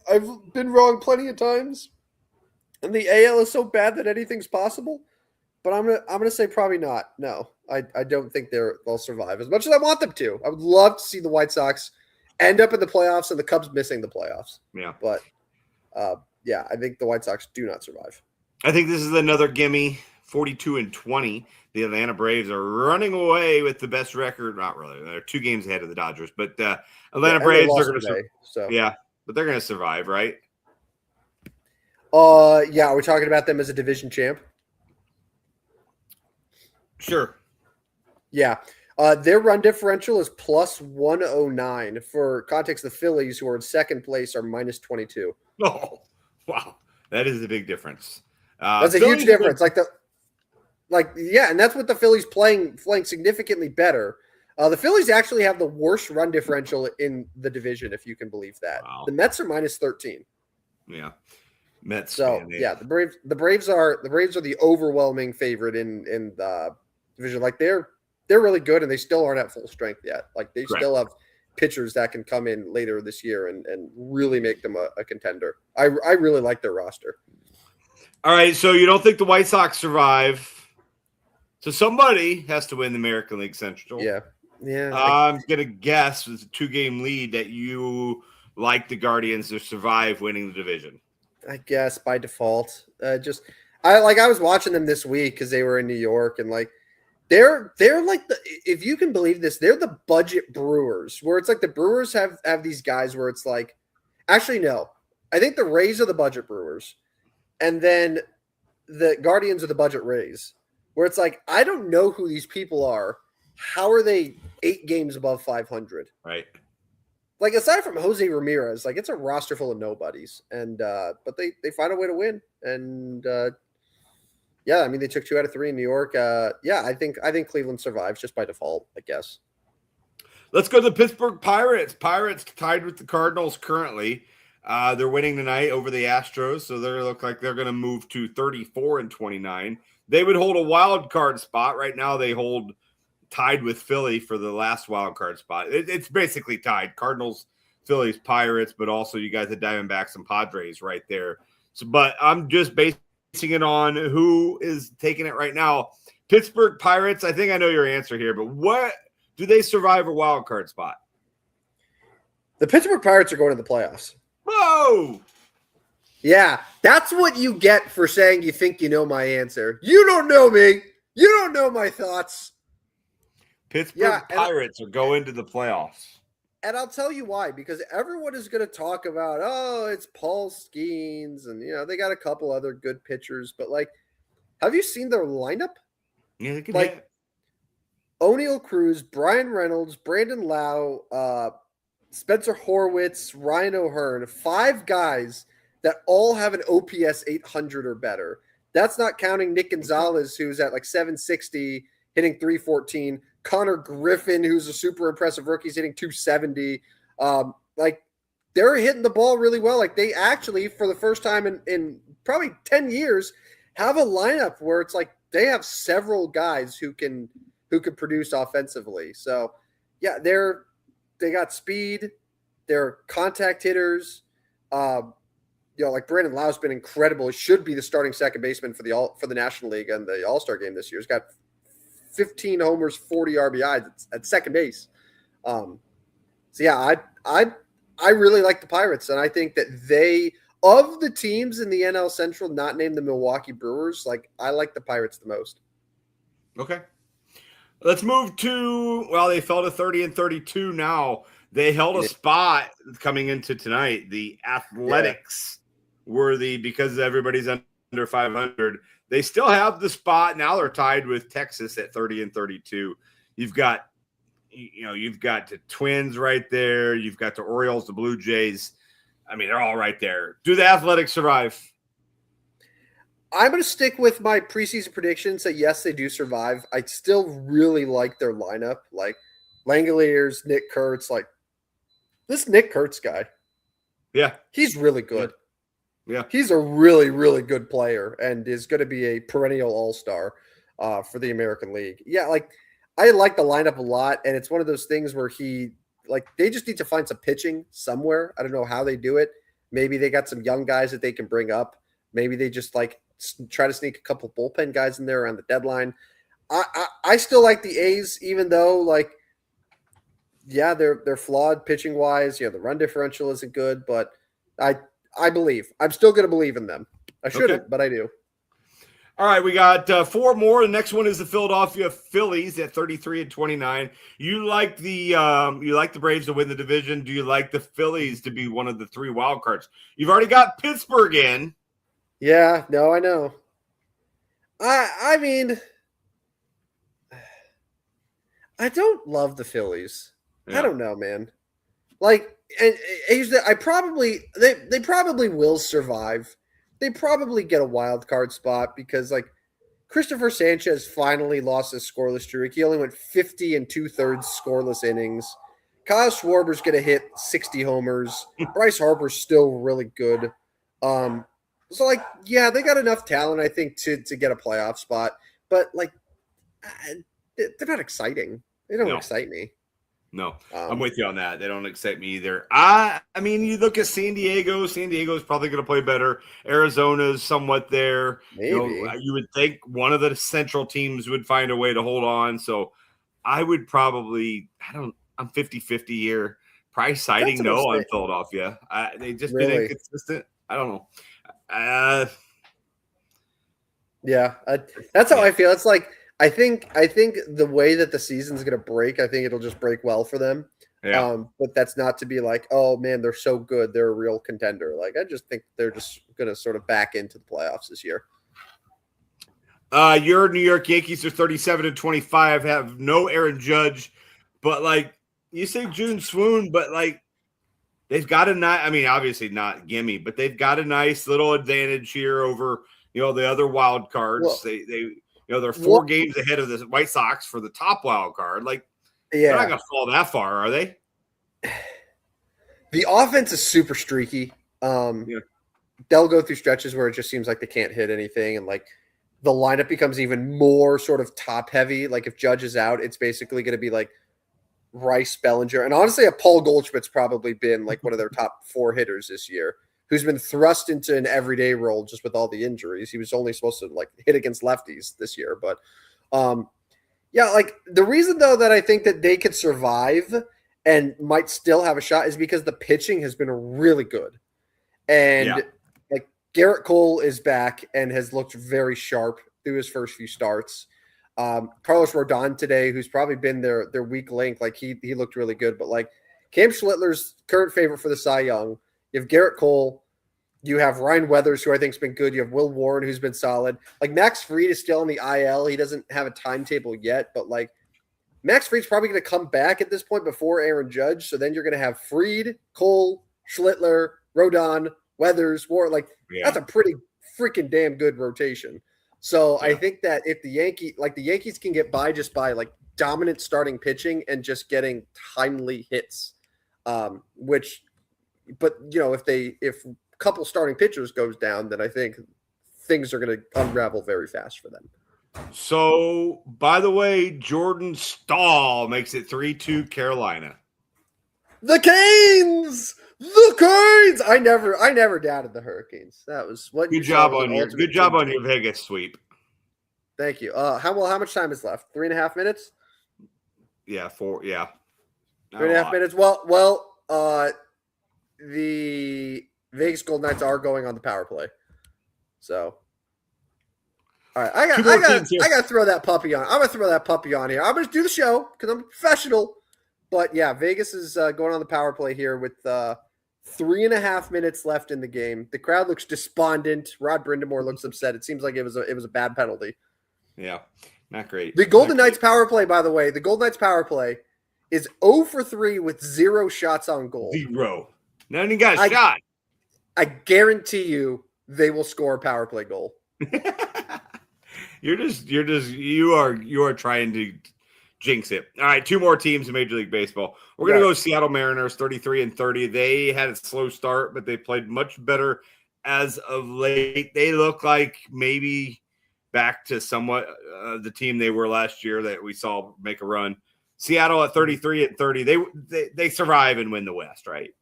been wrong plenty of times. And the AL is so bad that anything's possible. But I'm gonna say probably not. No, I don't think they'll survive as much as I want them to. I would love to see the White Sox end up in the playoffs and the Cubs missing the playoffs. Yeah. But yeah, I think the White Sox do not survive. I think this is another gimme. 42-20. The Atlanta Braves are running away with the best record. Not really. They're 2 games ahead of the Dodgers, but Atlanta Braves are going to. So yeah, but they're going to survive, right? Yeah. Are we talking about them as a division champ? Sure. Yeah. Their run differential is plus 109. For context, the Phillies, who are in second place, are minus 22. Oh, wow. That is a big difference. That's a huge difference. Yeah, and that's what the Phillies playing significantly better. The Phillies actually have the worst run differential in the division, if you can believe that. Wow. The Mets are minus 13. Yeah. Mets. So yeah, the Braves are the overwhelming favorite in the division. Like they're really good, and they still aren't at full strength yet. Like they Correct. still have pitchers that can come in later this year and really make them a contender. I really like their roster. All right, so you don't think the White Sox survive? So somebody has to win the American League Central. Yeah. I'm gonna guess with a 2-game lead that you like the Guardians to survive winning the division. I guess by default. I was watching them this week because they were in New York, and like they're like if you can believe this, they're the budget Brewers, where it's like the Brewers have these guys where it's like, actually no, I think the Rays are the budget Brewers, and then the Guardians are the budget Rays, where it's like I don't know who these people are. How are they 8 games above 500? Right. Like aside from Jose Ramirez, like it's a roster full of nobodies, and but they find a way to win, and yeah, I mean they took 2 out of 3 in New York. Yeah, I think Cleveland survives just by default, I guess. Let's go to the Pittsburgh Pirates. Pirates tied with the Cardinals currently. They're winning tonight over the Astros, so they look like they're going to move to 34-29. They would hold a wild card spot right now. They hold tied with Philly for the last wild card spot. It's basically tied. Cardinals, Phillies, Pirates, but also you guys the Diamondbacks and Padres right there. So, but I'm just basing it on who is taking it right now. Pittsburgh Pirates, I think I know your answer here, but what do they survive a wild card spot? The Pittsburgh Pirates are going to the playoffs. Whoa! Yeah, that's what you get for saying you think you know my answer. You don't know me. You don't know my thoughts. Pittsburgh Pirates are going to the playoffs. And I'll tell you why, because everyone is going to talk about, oh, it's Paul Skeens, and, they got a couple other good pitchers. But, like, have you seen their lineup? Yeah, they can like, hit. O'Neal Cruz, Brian Reynolds, Brandon Lau, Spencer Horwitz, Ryan O'Hearn, 5 guys that all have an OPS 800 or better. That's not counting Nick Gonzalez, who's at, like, 760, hitting 314. Connor Griffin, who's a super impressive rookie, is hitting 270. Like they're hitting the ball really well. Like they actually, for the first time in probably 10 years, have a lineup where it's like they have several guys who can produce offensively. So yeah, they got speed. They're contact hitters. Like Brandon Lau's been incredible. He should be the starting second baseman for the National League and the All-Star game this year. He's got 15 homers, 40 RBIs at second base. So yeah, I really like the Pirates, and I think that of the teams in the NL Central, not named the Milwaukee Brewers, like I like the Pirates the most. Okay. Let's move to, they fell to 30-32 now. They held a spot coming into tonight. The Athletics were because everybody's under 500. They still have the spot. Now they're tied with Texas at 30-32. You've got the Twins right there. You've got the Orioles, the Blue Jays. I mean, they're all right there. Do the Athletics survive? I'm going to stick with my preseason predictions that yes, they do survive. I still really like their lineup. Like Langoliers, Nick Kurtz, like this Nick Kurtz guy. Yeah. He's really good. Yeah. He's a really, really good player and is going to be a perennial all-star for the American League. Yeah, like I like the lineup a lot, and it's one of those things where they just need to find some pitching somewhere. I don't know how they do it. Maybe they got some young guys that they can bring up. Maybe they just like try to sneak a couple bullpen guys in there around the deadline. I still like the A's, even though like, yeah, they're flawed pitching wise. The run differential isn't good, but I believe. I'm still going to believe in them. I shouldn't, but I do. All right, we got 4 more. The next one is the Philadelphia Phillies at 33-29. You like the Braves to win the division. Do you like the Phillies to be one of the 3 wild cards? You've already got Pittsburgh in. Yeah, no, I know. I mean, I don't love the Phillies. Yeah. I don't know, man. Like, and they probably will survive. They probably get a wild card spot because, like, Christopher Sanchez finally lost his scoreless streak. He only went 50 2/3 scoreless innings. Kyle Schwarber's going to hit 60 homers. Bryce Harper's still really good. So, like, yeah, they got enough talent, I think, to get a playoff spot. But, like, they're not exciting. They don't excite me. No, I'm with you on that. They don't excite me either. I mean, you look at San Diego. San Diego is probably going to play better. Arizona's somewhat there. Maybe. You would think one of the central teams would find a way to hold on. So I would probably I'm 50-50 here. Price citing no on Philadelphia. They've just been inconsistent. I don't know. Yeah, that's how I feel. It's like I think the way that the season's going to break, I think it'll just break well for them. Yeah. But that's not to be like, oh man, they're so good, they're a real contender. Like, I just think they're just going to sort of back into the playoffs this year. Your New York Yankees are 37-25, have no Aaron Judge, but like you say, June swoon, but like they've got obviously not gimme, but they've got a nice little advantage here over the other wild cards. Well, they're 4 games ahead of the White Sox for the top wild card. Like, they're not going to fall that far, are they? The offense is super streaky. They'll go through stretches where it just seems like they can't hit anything, and like the lineup becomes even more sort of top heavy. Like, if Judge is out, it's basically going to be like Rice, Bellinger, and honestly, Paul Goldschmidt's probably been like one of their top 4 hitters this year, who's been thrust into an everyday role just with all the injuries. He was only supposed to like hit against lefties this year. But like the reason though that I think that they could survive and might still have a shot is because the pitching has been really good. And like Garrett Cole is back and has looked very sharp through his first few starts. Carlos Rodon today, who's probably been their weak link, like he looked really good. But like Cam Schlittler's current favorite for the Cy Young. You have Garrett Cole. You have Ryan Weathers, who I think has been good. You have Will Warren, who's been solid. Like, Max Fried is still on the IL. He doesn't have a timetable yet, but like Max Fried's probably going to come back at this point before Aaron Judge. So then you're going to have Fried, Cole, Schlittler, Rodon, Weathers, Warren. Like, that's a pretty freaking damn good rotation. So I think that if the Yankees can get by just by like dominant starting pitching and just getting timely hits, but if a couple starting pitchers goes down, then I think things are going to unravel very fast for them. So, by the way, Jordan Stahl makes it 3-2 Carolina. The Canes. I never doubted the Hurricanes. That was what. Good job on your Vegas sweep. Thank you. How much time is left? 3.5 minutes. Yeah, 4. Yeah, 3.5 minutes. Well. The Vegas Golden Knights are going on the power play. So, all right, I got to throw that puppy on. I'm going to throw that puppy on here. I'm going to do the show because I'm a professional. But yeah, Vegas is going on the power play here with 3.5 minutes left in the game. The crowd looks despondent. Rod Brindamore looks upset. It seems like it was a bad penalty. Yeah, not great. The Golden Knights power play, by the way, is 0 for 3 with 0 shots on goal. 0. None you got a shot. I guarantee you they will score a power play goal. You are trying to jinx it. All right, 2 more teams in Major League Baseball. We're going to go Seattle Mariners, 33-30. They had a slow start, but they played much better as of late. They look like maybe back to somewhat the team they were last year that we saw make a run. Seattle at 33-30. They survive and win the West, right?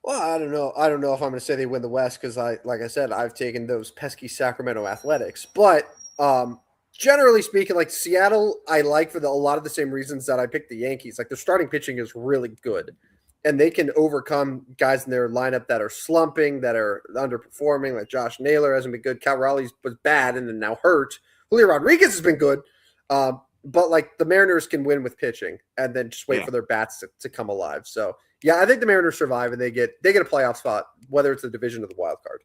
Well, I don't know. I don't know if I'm going to say they win the West because like I said, I've taken those pesky Sacramento Athletics. But generally speaking, like Seattle, I like for a lot of the same reasons that I picked the Yankees. Like their starting pitching is really good, and they can overcome guys in their lineup that are slumping, that are underperforming. Like Josh Naylor hasn't been good. Cal Raleigh was bad and then now hurt. Julio Rodriguez has been good. But like the Mariners can win with pitching and then just wait for their bats to come alive. So yeah, I think the Mariners survive and they get a playoff spot, whether it's the division or the wild card.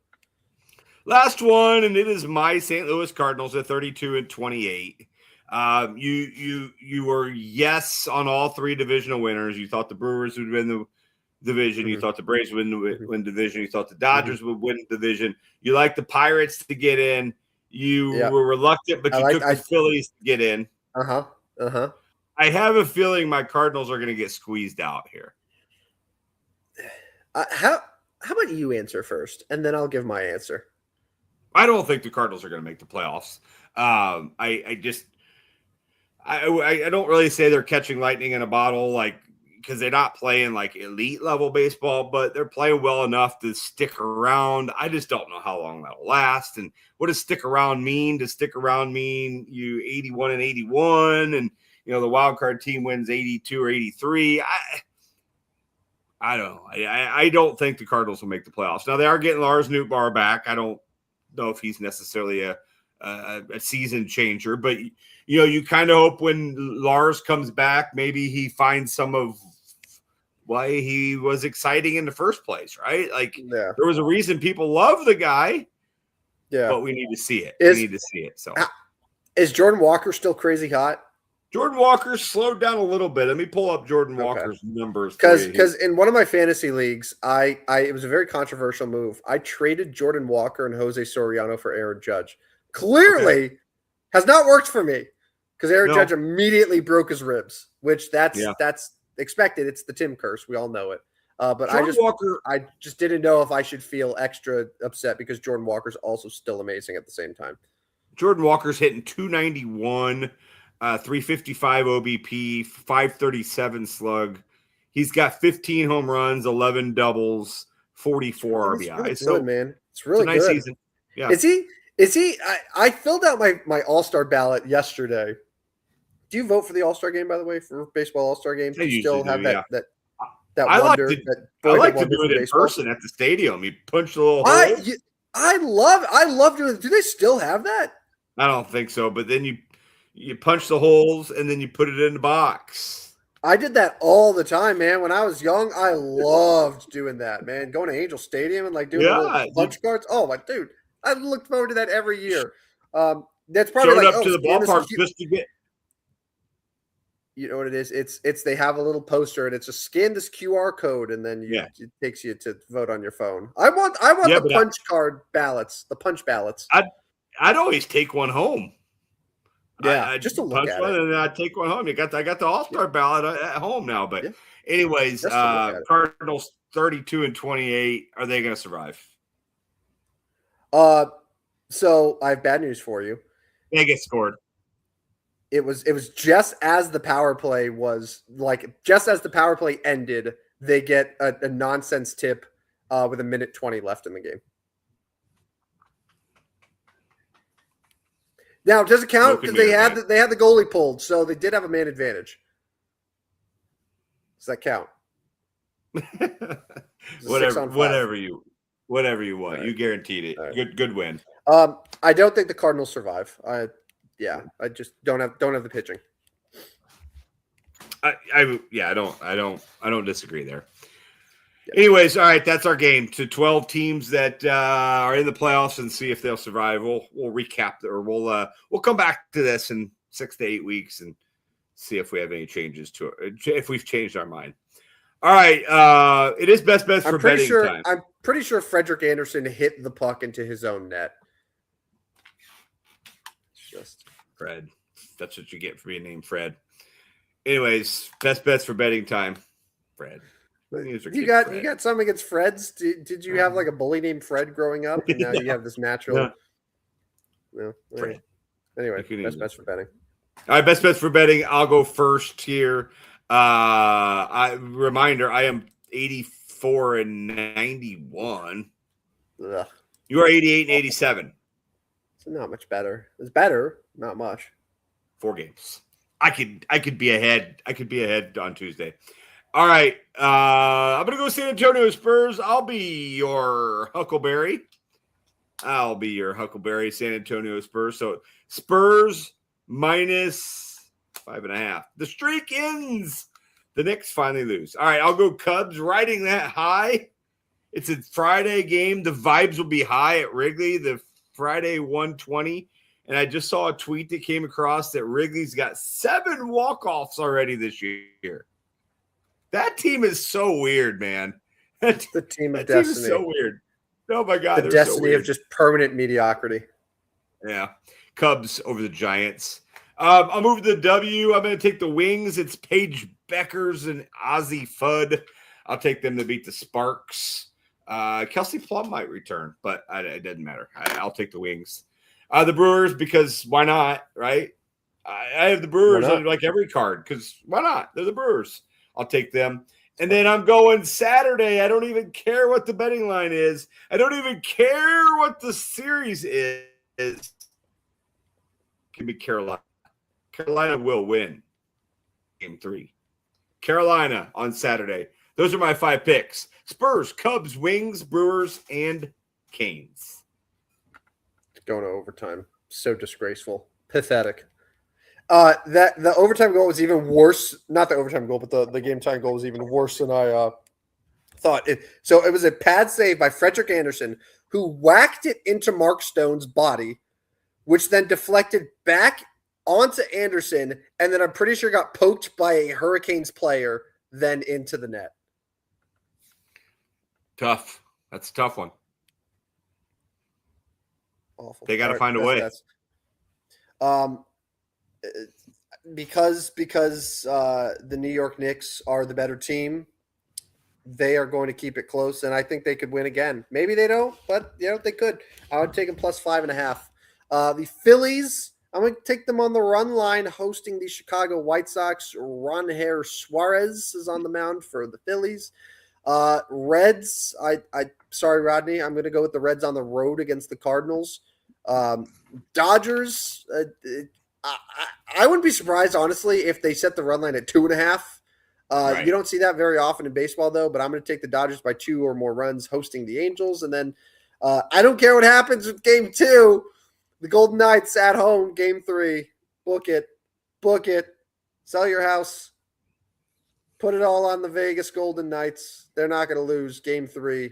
Last one, and it is my St. Louis Cardinals at 32-28. You were yes on all three divisional winners. You thought the Brewers would win the division. Mm-hmm. You thought the Braves would win division. You thought the Dodgers would win division. You liked the Pirates to get in. You were reluctant, but you took the Phillies to get in. I have a feeling my Cardinals are going to get squeezed out here. How about you answer first, and then I'll give my answer. I don't think the Cardinals are going to make the playoffs. I don't really say they're catching lightning in a bottle, like because they're not playing like elite level baseball, but they're playing well enough to stick around. I just don't know how long that'll last. And what does stick around mean? Does stick around mean you 81-81 and the wild card team wins 82 or 83? I don't know. I don't think the Cardinals will make the playoffs. Now they are getting Lars Nootbaar back. I don't know if he's necessarily a season changer, but you kind of hope when Lars comes back, maybe he finds some of why he was exciting in the first place, right? Like there was a reason people love the guy, but we need to see it. We need to see it. So is Jordan Walker still crazy hot? Jordan Walker slowed down a little bit. Let me pull up Jordan Walker's numbers. Because in one of my fantasy leagues, it was a very controversial move. I traded Jordan Walker and Jose Soriano for Aaron Judge. Clearly has not worked for me because Aaron Judge immediately broke his ribs, which that's expected. It's the Tim curse. We all know it. But I just didn't know if I should feel extra upset because Jordan Walker's also still amazing at the same time. Jordan Walker's hitting 291. 355 OBP, 537 slug. He's got 15 home runs, 11 doubles, 44 RBI. Really so good, man, it's really a nice good. Season. Yeah. Is he? I filled out my All-Star ballot yesterday. Do you vote for the All-Star game, by the way, for baseball All-Star games? Do you still have that I wonder? I like to do it in person at the stadium. You punch the little hole. I love doing it. Do they still have that? I don't think so, but then you punch the holes and then you put it in the box. I did that all the time, man. When I was young, I loved doing that, man. Going to Angel Stadium and like doing little punch cards. Oh my dude, I looked forward to that every year. That's probably showed up to the ballpark just to get. You know what it is? It's they have a little poster and it's just scan this QR code and then it takes you to vote on your phone. I want the punch card ballots, the punch ballots. I'd always take one home. Yeah, just to look at it. And I'd take one home. I got the All-Star ballot at home now. But anyways, Cardinals 32-28. Are they going to survive? So I have bad news for you. They get scored. It was just as the power play ended, they get a nonsense tip with 1:20 left in the game. Now, does it count because they had the goalie pulled, so they did have a man advantage? Does that count? whatever you want. Right. You guaranteed it. Right. Good win. I don't think the Cardinals survive. I just don't have the pitching. I don't disagree there. Yep. Anyways, all right, that's our game to 12 teams that are in the playoffs and see if they'll survive. We'll recap or we'll come back to this in 6 to 8 weeks and see if we have any changes to it, if we've changed our mind. All right, it is best bets for betting time. I'm pretty sure Frederick Anderson hit the puck into his own net. Just Fred. That's what you get for being named Fred. Anyways, best bets for betting time. Fred. You got something against Freds? Did you have like a bully named Fred growing up? And now you have this natural. No. Fred. Anyway, best bets for betting. All right, best bets for betting. I'll go first here. Reminder: I am 85% 84-91. Ugh. You are 88-87. It's not much better. It's better, not much. 4 games. I could be ahead. I could be ahead on Tuesday. All right. I'm gonna go San Antonio Spurs. I'll be your Huckleberry. San Antonio Spurs. So Spurs minus 5.5. The streak ends. The Knicks finally lose. All right, I'll go Cubs, riding that high. It's a Friday game. The vibes will be high at Wrigley, the Friday 120. And I just saw a tweet that came across that Wrigley's got 7 walk-offs already this year. That team is so weird, man. The team of destiny. Team is so weird. Oh, my God. The destiny of just permanent mediocrity. Yeah. Cubs over the Giants. I'll move to the W. I'm going to take the Wings. It's Paige Beckers and Ozzie Fudd. I'll take them to beat the Sparks. Kelsey Plum might return, but it doesn't matter. I'll take the Wings. The Brewers, because why not, right? I have the Brewers on like every card because why not? They're the Brewers. I'll take them. And then I'm going Saturday. I don't even care what the betting line is. I don't even care what the series is. Give me Carolina. Carolina will win game 3. Carolina on Saturday. Those are my 5 picks. Spurs, Cubs, Wings, Brewers, and Canes. Going to overtime. So disgraceful. Pathetic. That the overtime goal was even worse. Not the overtime goal, but the game time goal was even worse than I thought. So it was a pad save by Frederick Anderson, who whacked it into Mark Stone's body, which then deflected back onto Anderson, and then I'm pretty sure got poked by a Hurricanes player, then into the net. Tough. That's a tough one. Awful. They got to find a way. Because the New York Knicks are the better team, they are going to keep it close, and I think they could win again. Maybe they don't, but they could. I would take them plus 5.5. The Phillies, I'm going to take them on the run line, hosting the Chicago White Sox. Ronher Suarez is on the mound for the Phillies. Reds, sorry, Rodney, I'm going to go with the Reds on the road against the Cardinals. Dodgers, I wouldn't be surprised, honestly, if they set the run line at 2.5. Right. You don't see that very often in baseball, though, but I'm going to take the Dodgers by 2 or more runs hosting the Angels. And then I don't care what happens with game 2. The Golden Knights at home, game 3. Book it. Sell your house. Put it all on the Vegas Golden Knights. They're not going to lose game 3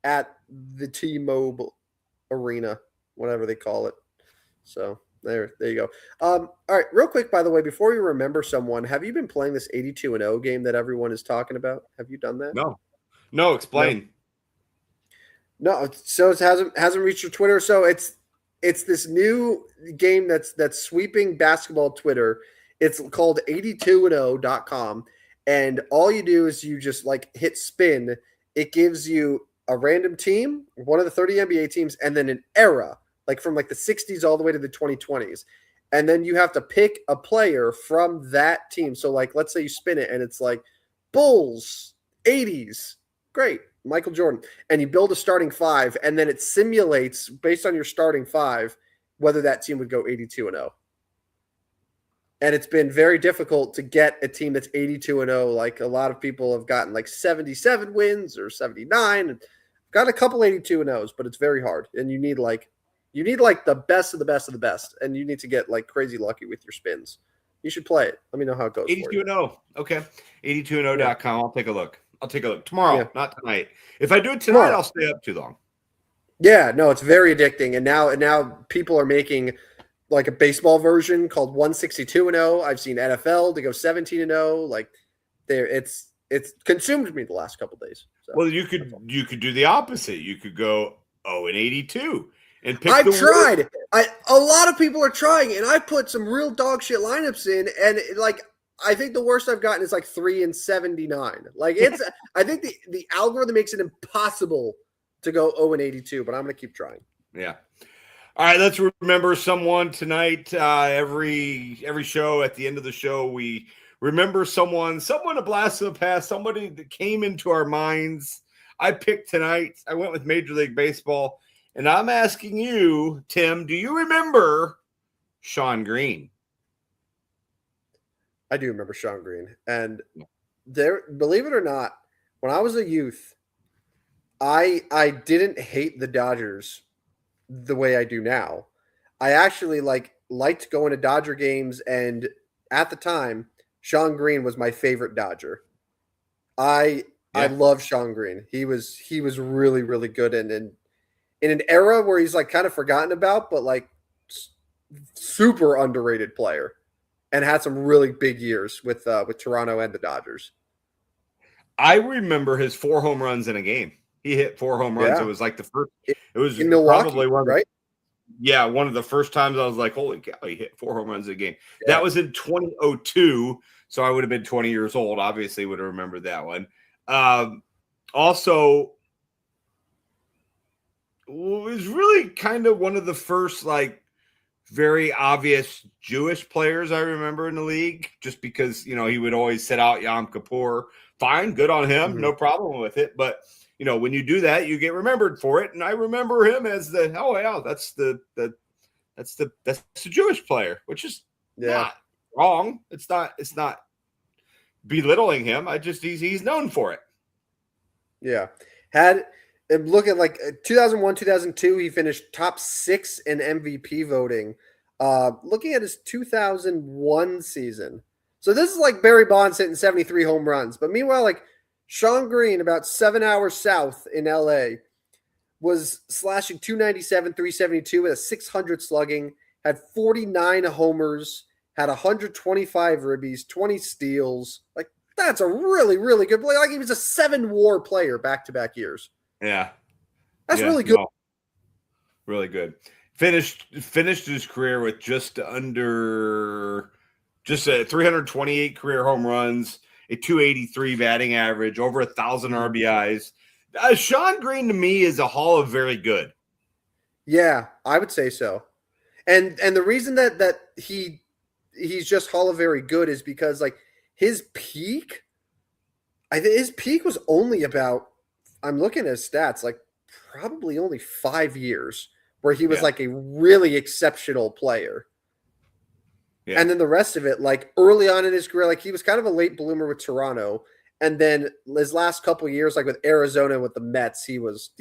at the T-Mobile Arena, whatever they call it. So there you go. All right, real quick, by the way, before you remember someone, have you been playing this 82-0 game that everyone is talking about? Have you done that? No, explain. No, so it hasn't reached your Twitter. So it's this new game that's sweeping basketball Twitter. It's called 82and0.com. And all you do is you just hit spin. It gives you a random team, one of the 30 NBA teams, and then an era, from the 60s all the way to the 2020s. And then you have to pick a player from that team. So let's say you spin it and it's Bulls, 80s. Great. Michael Jordan. And you build a starting 5, and then it simulates based on your starting 5 whether that team would go 82-0. And it's been very difficult to get a team that's 82-0. A lot of people have gotten 77 wins or 79. And got a couple 82-0s, but it's very hard. And you need the best of the best of the best. And you need to get crazy lucky with your spins. You should play it. Let me know how it goes. 82-0. Okay. 82and0.com. I'll take a look. Tomorrow, not tonight. If I do it tonight, I'll stay up too long. Yeah, no, it's very addicting. And now people are making a baseball version called 162-0. I've seen NFL to go 17-0. It's consumed me the last couple of days. So, well, you could do the opposite. You could go 0-82 and pick. I've tried. A lot of people are trying, and I put some real dog shit lineups in, and I think the worst I've gotten is 3-79. I think the algorithm makes it impossible to go 0-82, but I'm going to keep trying. Yeah. All right, let's remember someone tonight. Every show, at the end of the show, we remember someone a blast of the past, somebody that came into our minds. I picked tonight. I went with Major League Baseball, and I'm asking you, Tim, do you remember Shawn Green? I do remember Shawn Green. And believe it or not, when I was a youth, I didn't hate the Dodgers the way I do now. I actually liked going to Dodger games, and at the time, Shawn Green was my favorite Dodger. I love Shawn Green. He was really, really good, and in an era where he's kind of forgotten about, but super underrated player, and had some really big years with Toronto and the Dodgers. I remember his 4 home runs in a game. He hit 4 home runs. Yeah. It was the first. It was in Milwaukee, probably one of right? one of the first times I was like, holy cow, he hit 4 home runs a game. Yeah. That was in 2002, so I would have been 20 years old. Obviously, would have remembered that one. Also, it was really kind of one of the first very obvious Jewish players I remember in the league, just because he would always sit out Yom Kippur. Fine, good on him, no problem with it. But when you do that, you get remembered for it. And I remember him as that's the Jewish player, which is not wrong. It's not belittling him. He's known for it. Yeah. Look at 2001, 2002, he finished top 6 in MVP voting. Looking at his 2001 season. So this is Barry Bonds hitting 73 home runs. But meanwhile, Shawn Green, about 7 hours south in LA, was slashing 297, 372 with a 600 slugging, had 49 homers, had 125 ribbies, 20 steals. That's a really, really good play. He was a 7-WAR player back-to-back years. Yeah. That's really good. No. Really good. Finished his career with just 328 career home runs, a 283 batting average, over 1,000 RBIs. Shawn Green to me is a Hall of Very Good. Yeah, I would say so. And the reason that he's just Hall of Very Good is because his peak was only about, I'm looking at his stats, probably only 5 years where he was a really exceptional player. Yeah. And then the rest of it, early on in his career, he was kind of a late bloomer with Toronto. And then his last couple of years, with Arizona and with the Mets, he was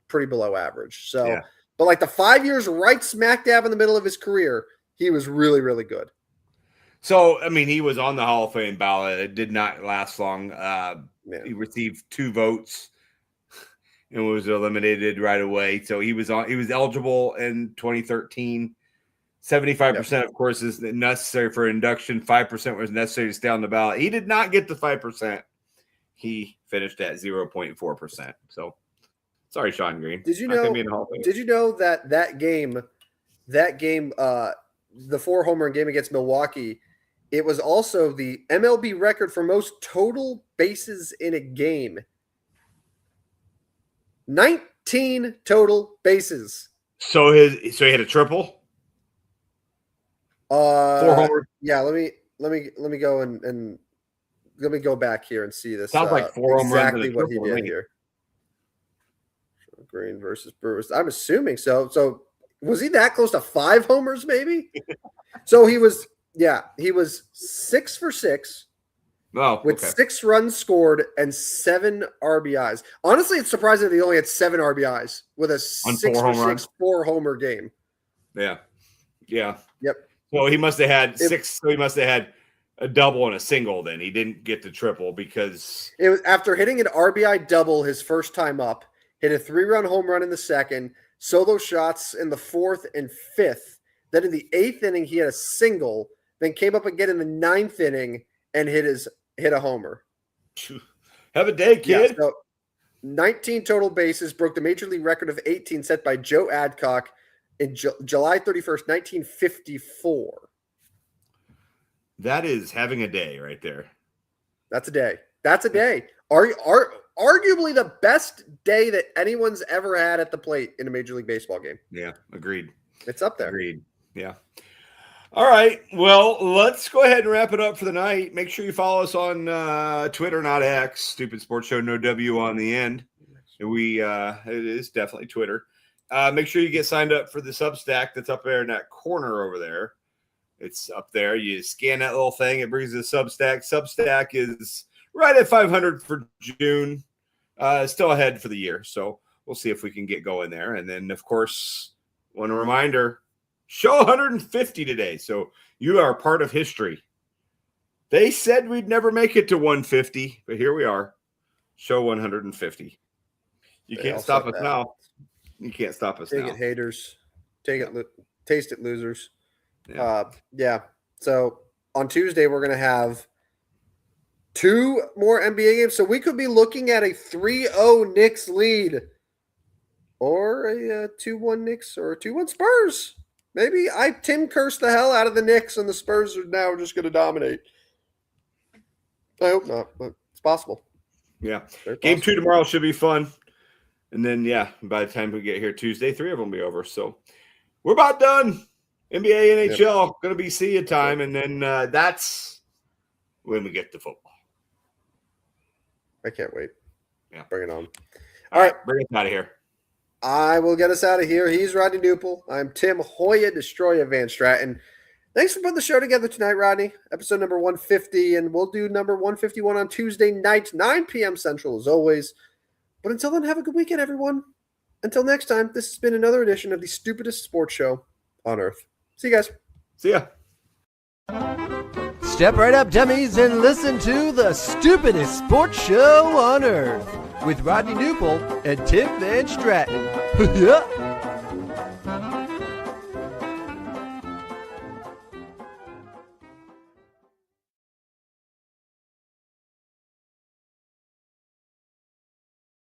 pretty below average. So, yeah. But the 5 years right smack dab in the middle of his career, he was really, really good. So, he was on the Hall of Fame ballot. It did not last long. He received 2 votes and was eliminated right away. So he was eligible in 2013. 75%, of course, is necessary for induction. 5% was necessary to stay on the ballot. He did not get the 5%. He finished at 0.4%. So, sorry, Shawn Green. Did you know that game, the 4-homer game against Milwaukee, it was also the MLB record for most total bases in a game. 19 total bases. So he had a triple? 4 homers. Yeah, let me go and let me go back here and see this. Sounds like 4 home runs exactly what he did here. Green versus Brewers. I'm assuming so. So was he that close to 5 homers? Maybe. So he was 6 for 6. Oh, with 6 runs scored and 7 RBIs. Honestly, it's surprising that he only had 7 RBIs with a 6 for 6 4-homer game. Yeah. Yeah. Yep. So he must have had 6. So he must have had a double and a single. Then he didn't get the triple because it was after hitting an RBI double his first time up, hit a 3-run home run in the second, solo shots in the 4th and 5th. Then in the 8th inning, he had a single. Then came up again in the 9th inning and hit a homer. Have a day, kid. Yeah, so 19 total bases, broke the major league record of 18 set by Joe Adcock in July 31st, 1954. That is having a day right there. That's a day. Arguably the best day that anyone's ever had at the plate in a Major League Baseball game. Yeah, agreed. It's up there. Agreed. Yeah. All right. Well, let's go ahead and wrap it up for the night. Make sure you follow us on Twitter, not X. Stupid Sports Show, no W on the end. It is definitely Twitter. Make sure you get signed up for the Substack that's up there in that corner over there. It's up there. You scan that little thing. It brings you the Substack. Substack is right at 500 for June. Still ahead for the year. So we'll see if we can get going there. And then, of course, one reminder, show 150 today. So you are part of history. They said we'd never make it to 150, but here we are. Show 150. You can't stop us now. You can't stop us now. Take it, haters. Take it, taste it, losers. Yeah. So on Tuesday, we're going to have 2 more NBA games. So we could be looking at a 3-0 Knicks lead or a 2-1 Knicks or a 2-1 Spurs. Maybe Tim cursed the hell out of the Knicks and the Spurs are now just going to dominate. I hope not, but it's possible. Yeah. Game 2 tomorrow should be fun. And then, by the time we get here Tuesday, 3 of them will be over. So we're about done. NBA, NHL, going to be see you time. And then that's when we get to football. I can't wait. Yeah. Bring it on. All right. Bring us out of here. I will get us out of here. He's Rodney Duple. I'm Tim Hoya Destroyer Van Stratton. Thanks for putting the show together tonight, Rodney. Episode number 150, and we'll do number 151 on Tuesday night, 9 p.m. Central, as always. But until then, have a good weekend, everyone. Until next time, this has been another edition of the stupidest sports show on earth. See you guys. See ya. Step right up, dummies, and listen to the stupidest sports show on earth with Rodney Duple and Tim Van Stratton. Yeah.